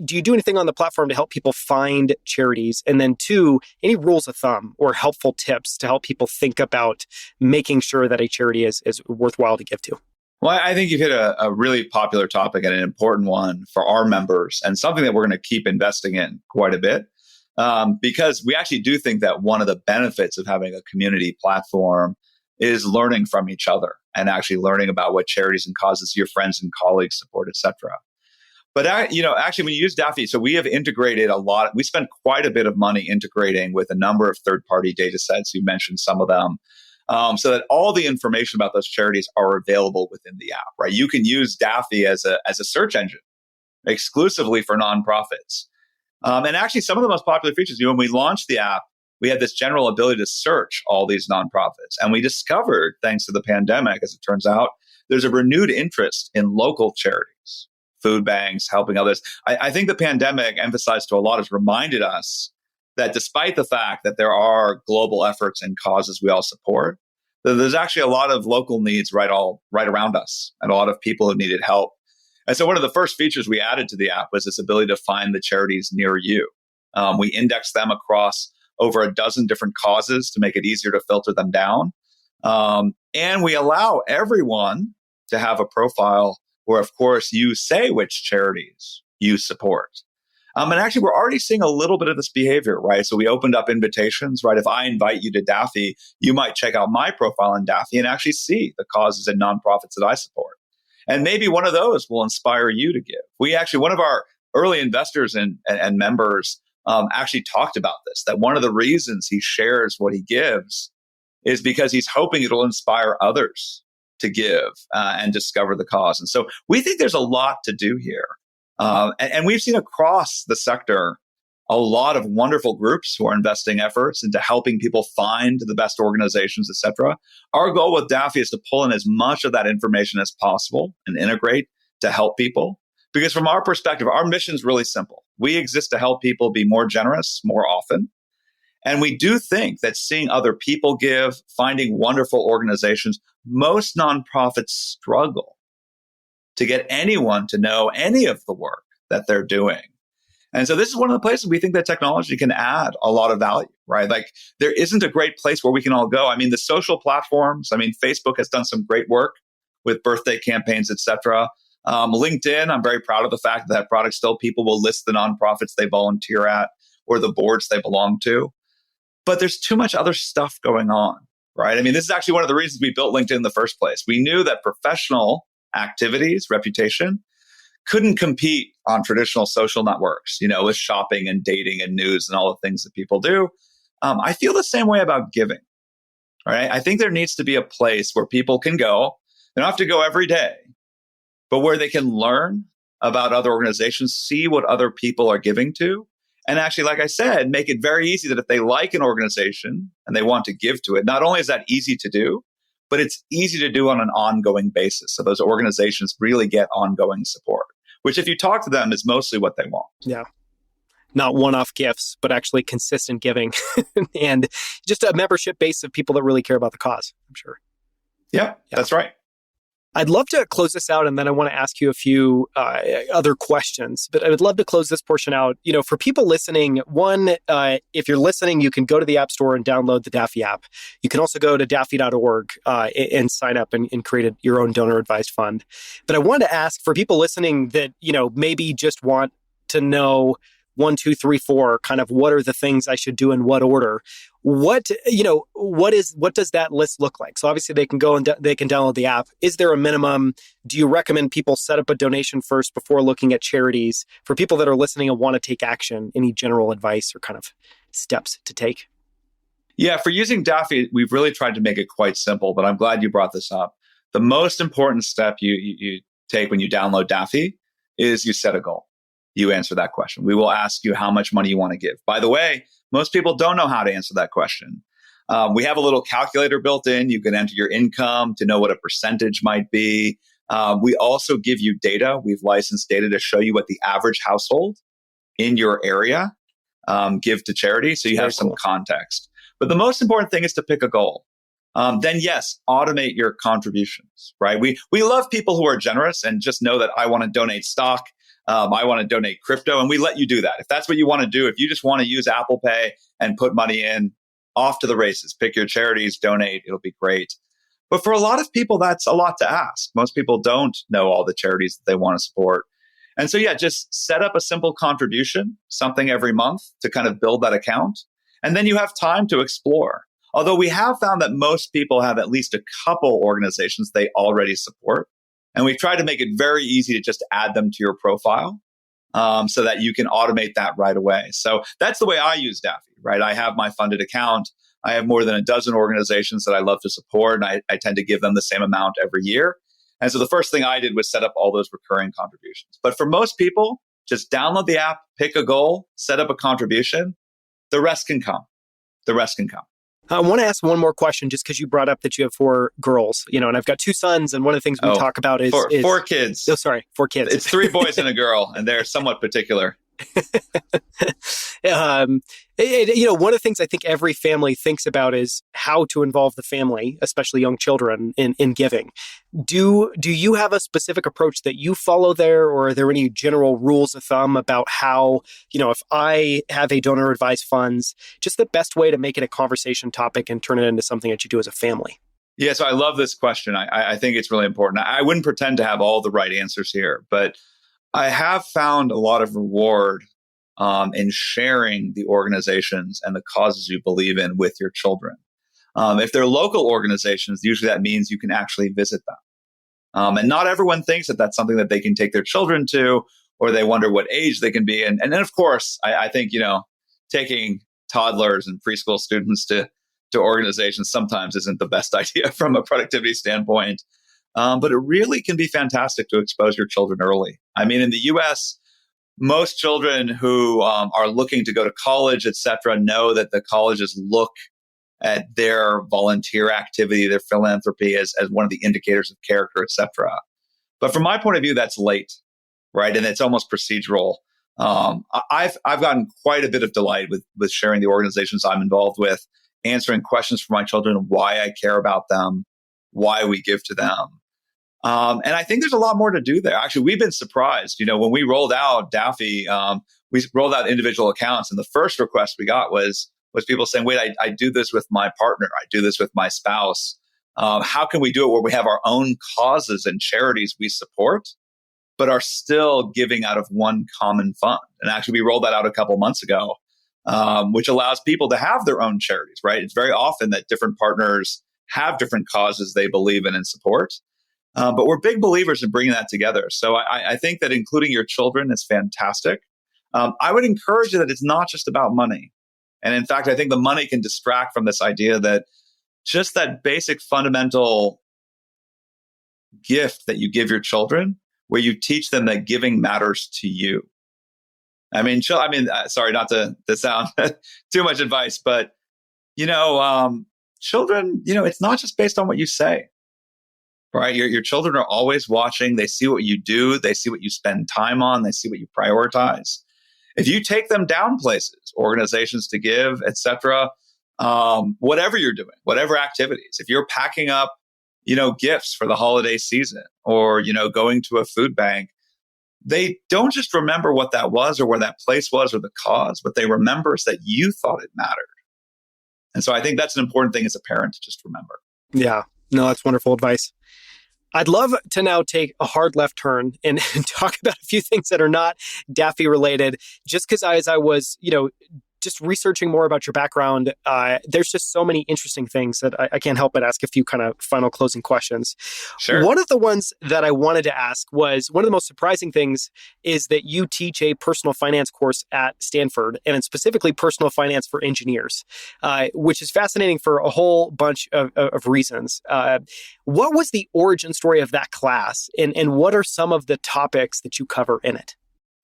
[SPEAKER 1] do you do anything on the platform to help people find charities? And then two, any rules of thumb or helpful tips to help people think about making sure that a charity is worthwhile to give to?
[SPEAKER 2] Well, I think you've hit a really popular topic and an important one for our members, and something that we're going to keep investing in quite a bit, because we actually do think that one of the benefits of having a community platform is learning from each other and actually learning about what charities and causes your friends and colleagues support, et cetera. But, actually, when you use Daffy, so we have integrated a lot. We spent quite a bit of money integrating with a number of third-party data sets. You mentioned some of them, so that all the information about those charities are available within the app, right? You can use Daffy as a search engine exclusively for nonprofits. And actually, some of the most popular features, when we launched the app, we had this general ability to search all these nonprofits. And we discovered, thanks to the pandemic, as it turns out, there's a renewed interest in local charities. Food banks, helping others. I think the pandemic, emphasized to a lot, has reminded us that despite the fact that there are global efforts and causes we all support, that there's actually a lot of local needs right around us and a lot of people who needed help. And so one of the first features we added to the app was this ability to find the charities near you. We index them across over a dozen different causes to make it easier to filter them down. And we allow everyone to have a profile where, of course, you say which charities you support. And actually, we're already seeing a little bit of this behavior, right? So we opened up invitations, right? If I invite you to Daffy, you might check out my profile on Daffy and actually see the causes and nonprofits that I support. And maybe one of those will inspire you to give. We actually, one of our early investors and members actually talked about this, that one of the reasons he shares what he gives is because he's hoping it'll inspire others to give and discover the cause. And so we think there's a lot to do here. And we've seen across the sector a lot of wonderful groups who are investing efforts into helping people find the best organizations, et cetera. Our goal with Daffy is to pull in as much of that information as possible and integrate to help people. Because from our perspective, our mission is really simple. We exist to help people be more generous more often. And we do think that seeing other people give, finding wonderful organizations, most nonprofits struggle to get anyone to know any of the work that they're doing. And so this is one of the places we think that technology can add a lot of value, right? Like there isn't a great place where we can all go. I mean, the social platforms, Facebook has done some great work with birthday campaigns, et cetera. LinkedIn, I'm very proud of the fact that product still people will list the nonprofits they volunteer at or the boards they belong to. But there's too much other stuff going on, right? This is actually one of the reasons we built LinkedIn in the first place. We knew that professional activities, reputation, couldn't compete on traditional social networks, with shopping and dating and news and all the things that people do. I feel the same way about giving, right? I think there needs to be a place where people can go. They don't have to go every day, but where they can learn about other organizations, see what other people are giving to. And actually, like I said, make it very easy that if they like an organization and they want to give to it, not only is that easy to do, but it's easy to do on an ongoing basis. So those organizations really get ongoing support, which if you talk to them is mostly what they want.
[SPEAKER 1] Yeah. Not one-off gifts, but actually consistent giving and just a membership base of people that really care about the cause, I'm sure.
[SPEAKER 2] Yeah, that's right.
[SPEAKER 1] I'd love to close this out, and then I want to ask you a few other questions. But I would love to close this portion out. For people listening, one, if you're listening, you can go to the App Store and download the Daffy app. You can also go to daffy.org and sign up and create your own donor-advised fund. But I wanted to ask, for people listening that maybe just want to know 1, 2, 3, 4, kind of what are the things I should do in what order? What does that list look like? So obviously they can go and they can download the app. Is there a minimum? Do you recommend people set up a donation first before looking at charities? For people that are listening and want to take action, any general advice or kind of steps to take?
[SPEAKER 2] Yeah, for using Daffy, we've really tried to make it quite simple, but I'm glad you brought this up. The most important step you take when you download Daffy is you set a goal. You answer that question. We will ask you how much money you want to give. By the way, most people don't know how to answer that question. We have a little calculator built in. You can enter your income to know what a percentage might be. We also give you data. We've licensed data to show you what the average household in your area give to charity. So you have some context. But the most important thing is to pick a goal. Then yes, automate your contributions, right? We love people who are generous and just know that I want to donate stock. I want to donate crypto, and we let you do that. If that's what you want to do, if you just want to use Apple Pay and put money in, off to the races. Pick your charities, donate. It'll be great. But for a lot of people, that's a lot to ask. Most people don't know all the charities that they want to support. And so, yeah, just set up a simple contribution, something every month to kind of build that account. And then you have time to explore. Although we have found that most people have at least a couple organizations they already support. And we've tried to make it very easy to just add them to your profile so that you can automate that right away. So that's the way I use Daffy, right? I have my funded account. I have more than a dozen organizations that I love to support, and I tend to give them the same amount every year. And so the first thing I did was set up all those recurring contributions. But for most people, just download the app, pick a goal, set up a contribution. The rest can come. The rest can come.
[SPEAKER 1] I want to ask one more question, just because you brought up that you have 4 girls, and I've got 2 sons, and one of the things we talk about is
[SPEAKER 2] 4 kids.
[SPEAKER 1] Oh, sorry, 4 kids.
[SPEAKER 2] It's 3 boys and a girl, and they're somewhat particular.
[SPEAKER 1] One of the things I think every family thinks about is how to involve the family, especially young children, in giving. Do you have a specific approach that you follow there, or are there any general rules of thumb about how, if I have a donor advised funds, just the best way to make it a conversation topic and turn it into something that you do as a family?
[SPEAKER 2] Yeah, so I love this question. I think it's really important. I wouldn't pretend to have all the right answers here, but I have found a lot of reward in sharing the organizations and the causes you believe in with your children. If they're local organizations, usually that means you can actually visit them. And not everyone thinks that that's something that they can take their children to, or they wonder what age they can be. And then, of course, I think, taking toddlers and preschool students to organizations sometimes isn't the best idea from a productivity standpoint. But it really can be fantastic to expose your children early. I mean, in the US, most children who are looking to go to college, et cetera, know that the colleges look at their volunteer activity, their philanthropy as one of the indicators of character, et cetera. But from my point of view, that's late, right? And it's almost procedural. I've gotten quite a bit of delight with sharing the organizations I'm involved with, answering questions for my children, why I care about them, why we give to them. And I think there's a lot more to do there. Actually, we've been surprised. When we rolled out Daffy, we rolled out individual accounts, and the first request we got was people saying, wait, I do this with my partner. I do this with my spouse. How can we do it where we have our own causes and charities we support, but are still giving out of one common fund? And actually, we rolled that out a couple months ago, which allows people to have their own charities, right? It's very often that different partners have different causes they believe in and support. But we're big believers in bringing that together. So I think that including your children is fantastic. I would encourage you that it's not just about money. And in fact, I think the money can distract from this idea that just that basic fundamental gift that you give your children, where you teach them that giving matters to you. I mean, sorry, not to sound too much advice, but, children, it's not just based on what you say, right? Your children are always watching. They see what you do. They see what you spend time on. They see what you prioritize. If you take them down places, organizations to give, et cetera, whatever you're doing, whatever activities, if you're packing up, gifts for the holiday season or, going to a food bank, they don't just remember what that was or where that place was or the cause. What they remember is that you thought it mattered. And so I think that's an important thing as a parent to just remember.
[SPEAKER 1] Yeah, no, that's wonderful advice. I'd love to now take a hard left turn and talk about a few things that are not Daffy related, just because as I was, just researching more about your background, there's just so many interesting things that I can't help but ask a few kind of final closing questions.
[SPEAKER 2] Sure.
[SPEAKER 1] One of the ones that I wanted to ask was, one of the most surprising things is that you teach a personal finance course at Stanford, and it's specifically personal finance for engineers, which is fascinating for a whole bunch of reasons. What was the origin story of that class, and what are some of the topics that you cover in it?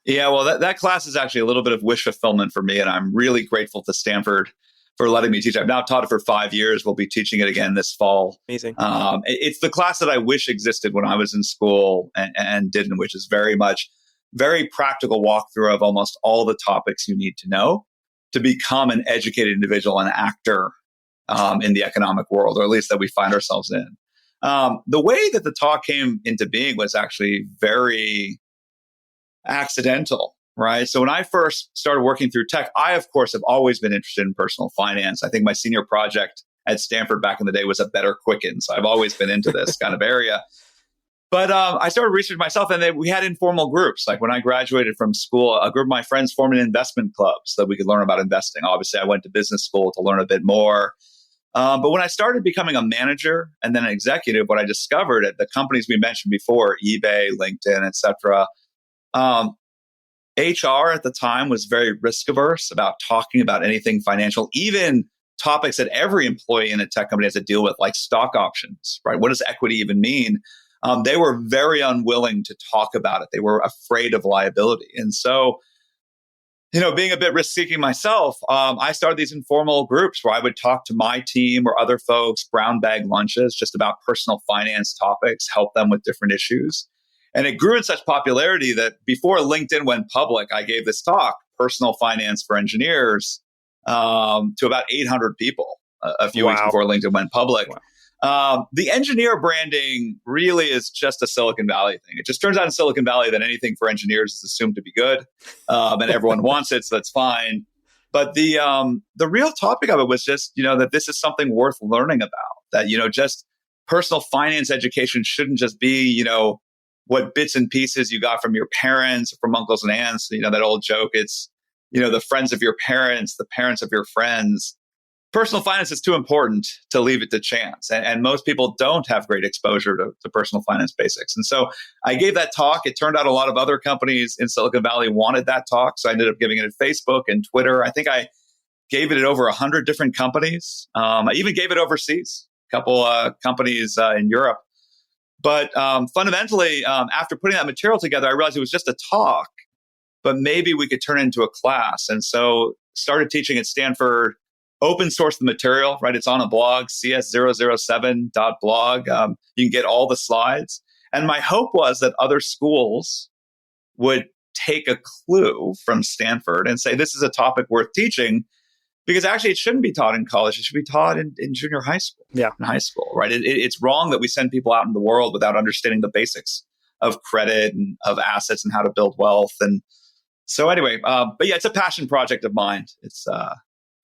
[SPEAKER 2] Yeah, well, that class is actually a little bit of wish fulfillment for me, and I'm really grateful to Stanford for letting me teach. I've now taught it for 5 years. We'll be teaching it again this fall.
[SPEAKER 1] Amazing.
[SPEAKER 2] It's the class that I wish existed when I was in school and didn't, which is very practical walkthrough of almost all the topics you need to know to become an educated individual, an actor in the economic world, or at least that we find ourselves in. The way that the talk came into being was actually very accidental, right? So when I first started working through tech, I, of course, have always been interested in personal finance. I think my senior project at Stanford back in the day was a better Quicken. So I've always been into this kind of area. But I started researching myself, and we had informal groups. Like when I graduated from school, a group of my friends formed an investment club so that we could learn about investing. Obviously, I went to business school to learn a bit more. But when I started becoming a manager and then an executive, what I discovered at the companies we mentioned before, eBay, LinkedIn, et cetera, HR at the time was very risk averse about talking about anything financial, even topics that every employee in a tech company has to deal with, like stock options, right? What does equity even mean? They were very unwilling to talk about it. They were afraid of liability. And so, being a bit risk seeking myself, I started these informal groups where I would talk to my team or other folks, brown bag lunches, just about personal finance topics, help them with different issues. And it grew in such popularity that before LinkedIn went public, I gave this talk, Personal Finance for Engineers, to about 800 people a few weeks before LinkedIn went public. Wow. The engineer branding really is just a Silicon Valley thing. It just turns out in Silicon Valley that anything for engineers is assumed to be good, and everyone wants it, so that's fine. But the real topic of it was just, that this is something worth learning about, that, just personal finance education shouldn't just be, what bits and pieces you got from your parents, from uncles and aunts, that old joke. It's, the friends of your parents, the parents of your friends. Personal finance is too important to leave it to chance. And most people don't have great exposure to personal finance basics. And so I gave that talk. It turned out a lot of other companies in Silicon Valley wanted that talk. So I ended up giving it at Facebook and Twitter. I think I gave it at over 100 different companies. I even gave it overseas, a couple companies in Europe. But fundamentally, after putting that material together, I realized it was just a talk, but maybe we could turn it into a class. And so started teaching at Stanford, open source the material, right? It's on a blog, cs007.blog. You can get all the slides. And my hope was that other schools would take a clue from Stanford and say, this is a topic worth teaching, because actually it shouldn't be taught in college. It should be taught in junior high school, in high school, right? It's wrong that we send people out in the world without understanding the basics of credit and of assets and how to build wealth. And so anyway, but yeah, it's a passion project of mine.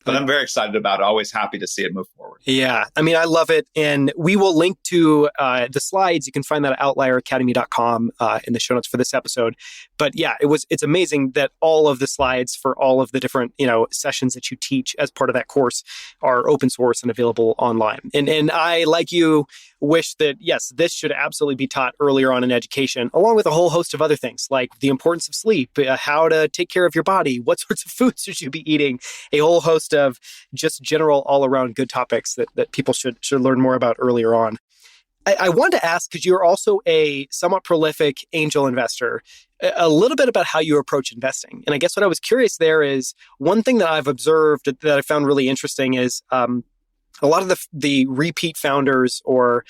[SPEAKER 2] But I'm very excited about it. Always happy to see it move forward.
[SPEAKER 1] Yeah. I mean, I love it. And we will link to the slides. You can find that at outlieracademy.com in the show notes for this episode. But yeah, it's amazing that all of the slides for all of the different, sessions that you teach as part of that course are open source and available online. And I, like you, wish that, yes, this should absolutely be taught earlier on in education, along with a whole host of other things like the importance of sleep, how to take care of your body, what sorts of foods should you be eating, a whole host of just general all-around good topics that people should learn more about earlier on. I wanted to ask, because you're also a somewhat prolific angel investor, a little bit about how you approach investing. And I guess what I was curious there is, one thing that I've observed that I found really interesting is a lot of the repeat founders or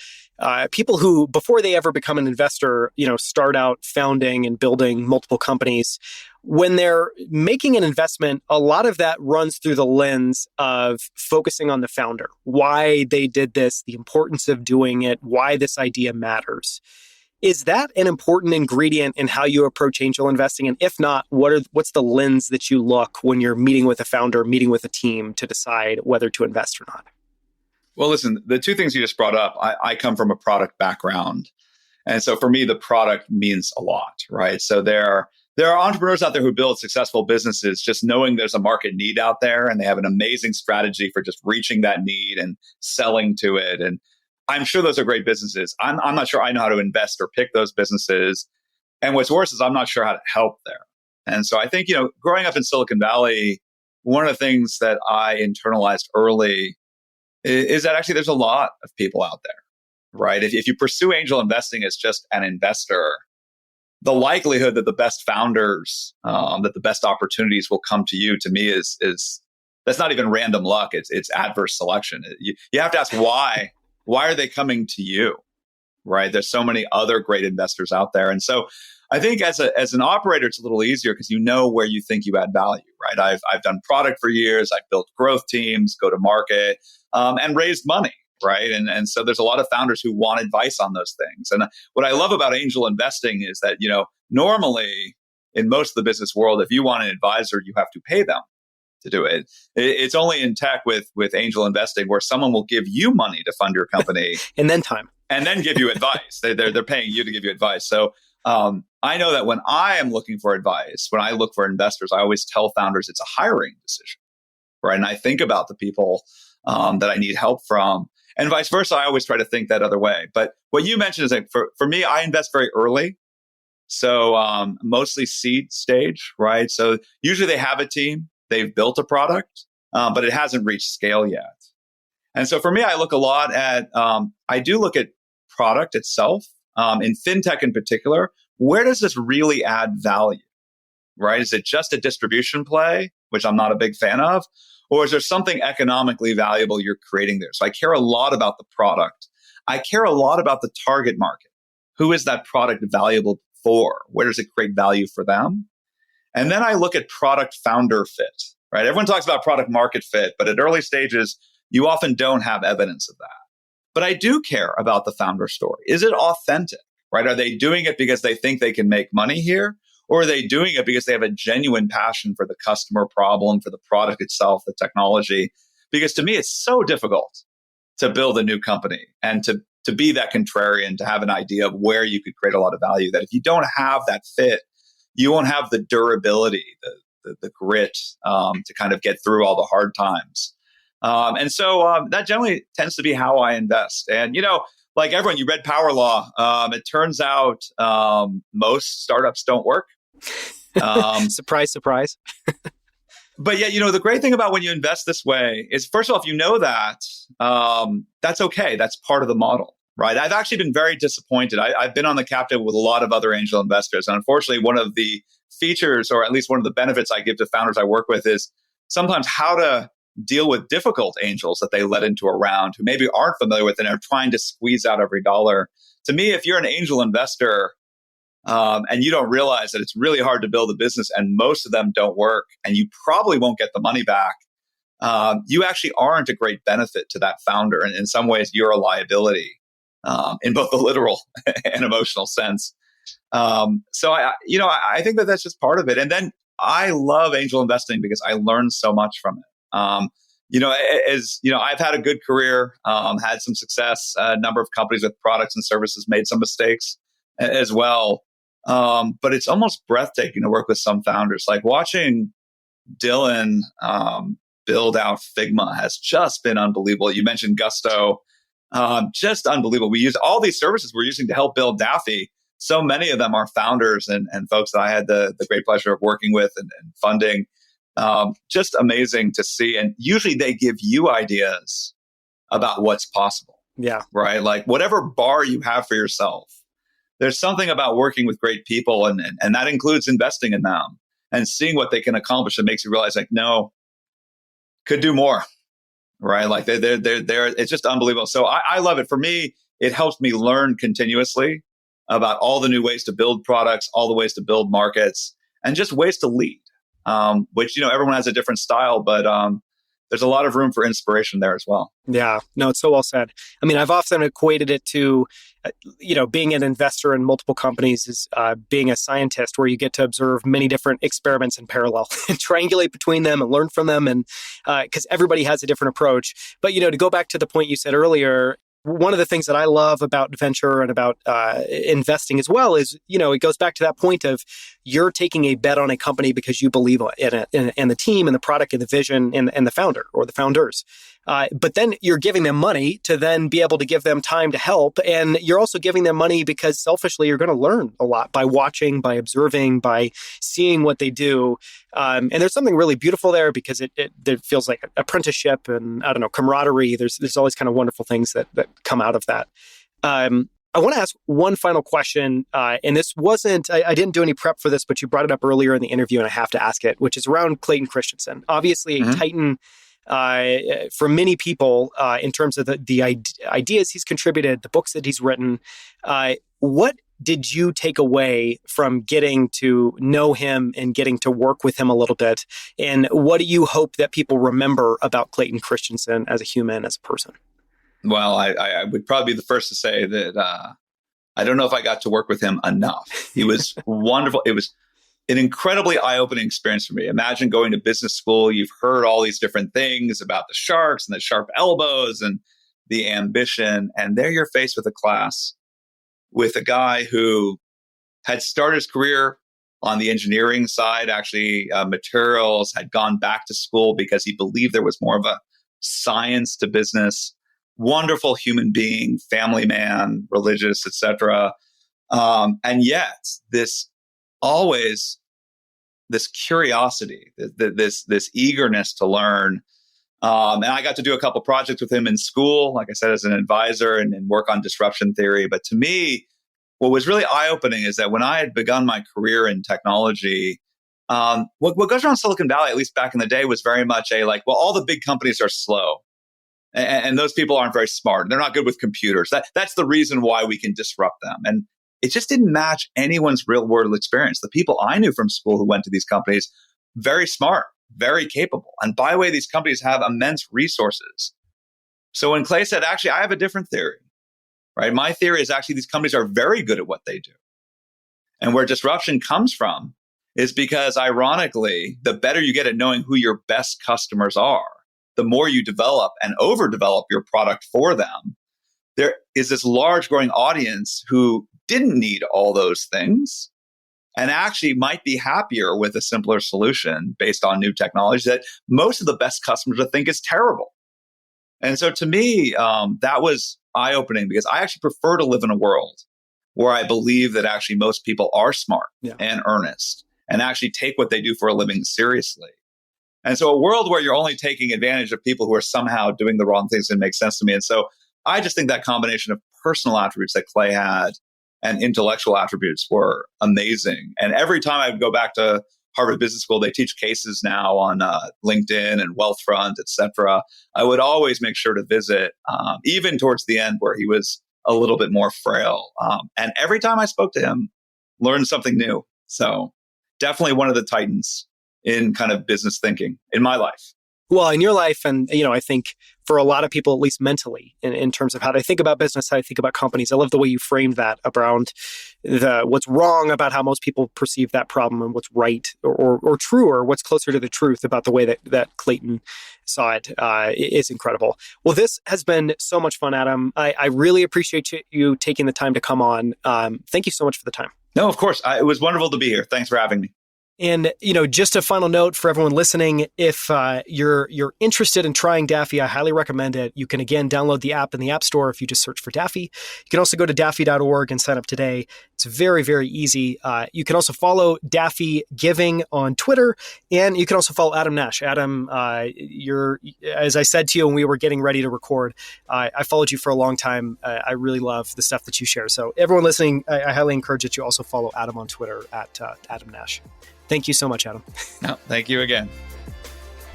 [SPEAKER 1] people who, before they ever become an investor, start out founding and building multiple companies. When they're making an investment, a lot of that runs through the lens of focusing on the founder, why they did this, the importance of doing it, why this idea matters. Is that an important ingredient in how you approach angel investing? And if not, what's the lens that you look when you're meeting with a founder, meeting with a team to decide whether to invest or not?
[SPEAKER 2] Well, listen, the two things you just brought up, I come from a product background. And so for me, the product means a lot, right? So there are entrepreneurs out there who build successful businesses just knowing there's a market need out there, and they have an amazing strategy for just reaching that need and selling to it. And I'm sure those are great businesses. I'm not sure I know how to invest or pick those businesses. And what's worse is I'm not sure how to help there. And so I think, growing up in Silicon Valley, one of the things that I internalized early is that actually there's a lot of people out there, right? If you pursue angel investing as just an investor, the likelihood that the best founders, that the best opportunities will come to you, to me, is that's not even random luck. It's adverse selection. You have to ask why. Why are they coming to you, right? There's so many other great investors out there. And so I think as an operator, it's a little easier because you know where you think you add value, right? I've done product for years. I've built growth teams, go to market, and raised money, right? And so there's a lot of founders who want advice on those things. And what I love about angel investing is that, normally in most of the business world, if you want an advisor, you have to pay them to do it. It's only in tech with angel investing where someone will give you money to fund your company
[SPEAKER 1] and then time,
[SPEAKER 2] and then give you advice. They're paying you to give you advice. So I know that when I am looking for advice, when I look for investors, I always tell founders it's a hiring decision, right? And I think about the people that I need help from, and vice versa. I always try to think that other way. But what you mentioned is like, for me, I invest very early. So mostly seed stage, right? So usually they have a team, they've built a product, but it hasn't reached scale yet. And so for me, I look a lot at, I do look at product itself, in fintech in particular. Where does this really add value, right? Is it just a distribution play, which I'm not a big fan of? Or is there something economically valuable you're creating there? So I care a lot about the product. I care a lot about the target market. Who is that product valuable for? Where does it create value for them? And then I look at product founder fit, right? Everyone talks about product market fit, but at early stages, you often don't have evidence of that. But I do care about the founder story. Is it authentic, right? Are they doing it because they think they can make money here? Or are they doing it because they have a genuine passion for the customer problem, for the product itself, the technology? Because to me, it's so difficult to build a new company and to be that contrarian, to have an idea of where you could create a lot of value, that if you don't have that fit, you won't have the durability, the grit to kind of get through all the hard times. And so that generally tends to be how I invest. And, like everyone, you read Power Law. It turns out most startups don't work.
[SPEAKER 1] Surprise, surprise.
[SPEAKER 2] But yeah, the great thing about when you invest this way is, first of all, if you know that, that's okay. That's part of the model, right? I've actually been very disappointed. I've been on the cap table with a lot of other angel investors. And unfortunately, one of the features, or at least one of the benefits I give to founders I work with, is sometimes how to deal with difficult angels that they let into a round who maybe aren't familiar with it and are trying to squeeze out every dollar. To me, if you're an angel investor, and you don't realize that it's really hard to build a business and most of them don't work and you probably won't get the money back, you actually aren't a great benefit to that founder. And in some ways, you're a liability in both the literal and emotional sense. So I think that that's just part of it. And then I love angel investing because I learned so much from it. I've had a good career, had some success, a number of companies with products and services, made some mistakes as well. But it's almost breathtaking to work with some founders. Like watching Dylan build out Figma has just been unbelievable. You mentioned Gusto, just unbelievable. We use all these services we're using to help build Daffy. So many of them are founders and folks that I had the great pleasure of working with and funding. Just amazing to see. And usually they give you ideas about what's possible.
[SPEAKER 1] Yeah.
[SPEAKER 2] Right? Like whatever bar you have for yourself, there's something about working with great people, and that includes investing in them and seeing what they can accomplish. That makes you realize, like, no, could do more, right? Like they're it's just unbelievable. So I love it. For me, it helps me learn continuously about all the new ways to build products, all the ways to build markets, and just ways to lead. Which everyone has a different style, but there's a lot of room for inspiration there as well.
[SPEAKER 1] Yeah, no, it's so well said. I mean, I've often equated it to, being an investor in multiple companies is being a scientist, where you get to observe many different experiments in parallel and triangulate between them and learn from them. And because everybody has a different approach. But, to go back to the point you said earlier, one of the things that I love about venture and about investing as well is, it goes back to that point of you're taking a bet on a company because you believe in it, and the team and the product and the vision and the founder or the founders. But then you're giving them money to then be able to give them time to help. And you're also giving them money because selfishly you're going to learn a lot by watching, by observing, by seeing what they do. And there's something really beautiful there because it feels like apprenticeship and, I don't know, camaraderie. There's always kind of wonderful things that come out of that. I want to ask one final question. And this wasn't, I didn't do any prep for this, but you brought it up earlier in the interview and I have to ask it, which is around Clayton Christensen. Obviously a titan for many people in terms of the ideas he's contributed, the books that he's written. What did you take away from getting to know him and getting to work with him a little bit? And what do you hope that people remember about Clayton Christensen as a human, as a person?
[SPEAKER 2] Well, I would probably be the first to say that I don't know if I got to work with him enough. He was wonderful. It was an incredibly eye-opening experience for me. Imagine going to business school. You've heard all these different things about the sharks and the sharp elbows and the ambition. And there you're faced with a class with a guy who had started his career on the engineering side, actually materials, had gone back to school because he believed there was more of a science to business. Wonderful human being, family man, religious, etc. And yet this curiosity, this eagerness to learn. And I got to do a couple projects with him in school, like I said, as an advisor and work on disruption theory. But to me, what was really eye-opening is that when I had begun my career in technology, what goes around Silicon Valley, at least back in the day, was very much all the big companies are slow. And those people aren't very smart. They're not good with computers. That's the reason why we can disrupt them. And it just didn't match anyone's real world experience. The people I knew from school who went to these companies, very smart, very capable. And by the way, these companies have immense resources. So when Clay said, actually, I have a different theory, right? My theory is actually these companies are very good at what they do. And where disruption comes from is because, ironically, the better you get at knowing who your best customers are, the more you develop and overdevelop your product for them. There is this large growing audience who didn't need all those things and actually might be happier with a simpler solution based on new technology that most of the best customers would think is terrible. And so to me, that was eye-opening because I actually prefer to live in a world where I believe that actually most people are smart and earnest and actually take what they do for a living seriously. And so a world where you're only taking advantage of people who are somehow doing the wrong things didn't make sense to me. And so I just think that combination of personal attributes that Clay had and intellectual attributes were amazing. And every time I go back to Harvard Business School, they teach cases now on LinkedIn and Wealthfront, et cetera. I would always make sure to visit, even towards the end where he was a little bit more frail. And every time I spoke to him, learned something new. So definitely one of the titans in kind of business thinking in my life.
[SPEAKER 1] Well, in your life, and I think for a lot of people, at least mentally, in terms of how they think about business, how they think about companies, I love the way you framed that around what's wrong about how most people perceive that problem and what's right or true, or what's closer to the truth about the way that Clayton saw it is incredible. Well, this has been so much fun, Adam. I really appreciate you taking the time to come on. Thank you so much for the time.
[SPEAKER 2] No, of course. It was wonderful to be here. Thanks for having me.
[SPEAKER 1] And, just a final note for everyone listening, if you're interested in trying Daffy, I highly recommend it. You can, again, download the app in the App Store if you just search for Daffy. You can also go to daffy.org and sign up today. It's very, very easy. You can also follow Daffy Giving on Twitter, and you can also follow Adam Nash. Adam, as I said to you when we were getting ready to record, I followed you for a long time. I really love the stuff that you share. So everyone listening, I highly encourage that you also follow Adam on Twitter at Adam Nash. Thank you so much, Adam.
[SPEAKER 2] No, thank you again.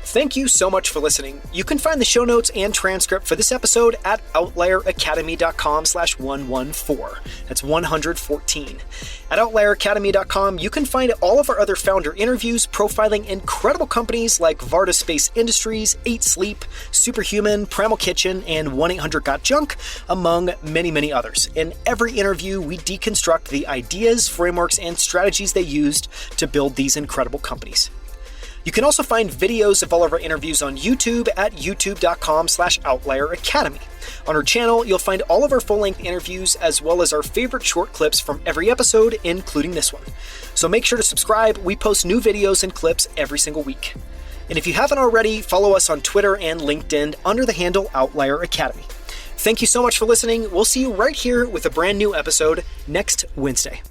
[SPEAKER 1] Thank you so much for listening. You can find the show notes and transcript for this episode at outlieracademy.com/114. That's 114. At outlieracademy.com, you can find all of our other founder interviews profiling incredible companies like Varda Space Industries, 8 Sleep, Superhuman, Primal Kitchen, and 1-800-GOT-JUNK, among many, many others. In every interview, we deconstruct the ideas, frameworks, and strategies they used to build these incredible companies. You can also find videos of all of our interviews on YouTube at youtube.com/outlieracademy. On our channel, you'll find all of our full-length interviews as well as our favorite short clips from every episode, including this one. So make sure to subscribe. We post new videos and clips every single week. And if you haven't already, follow us on Twitter and LinkedIn under the handle Outlier Academy. Thank you so much for listening. We'll see you right here with a brand new episode next Wednesday.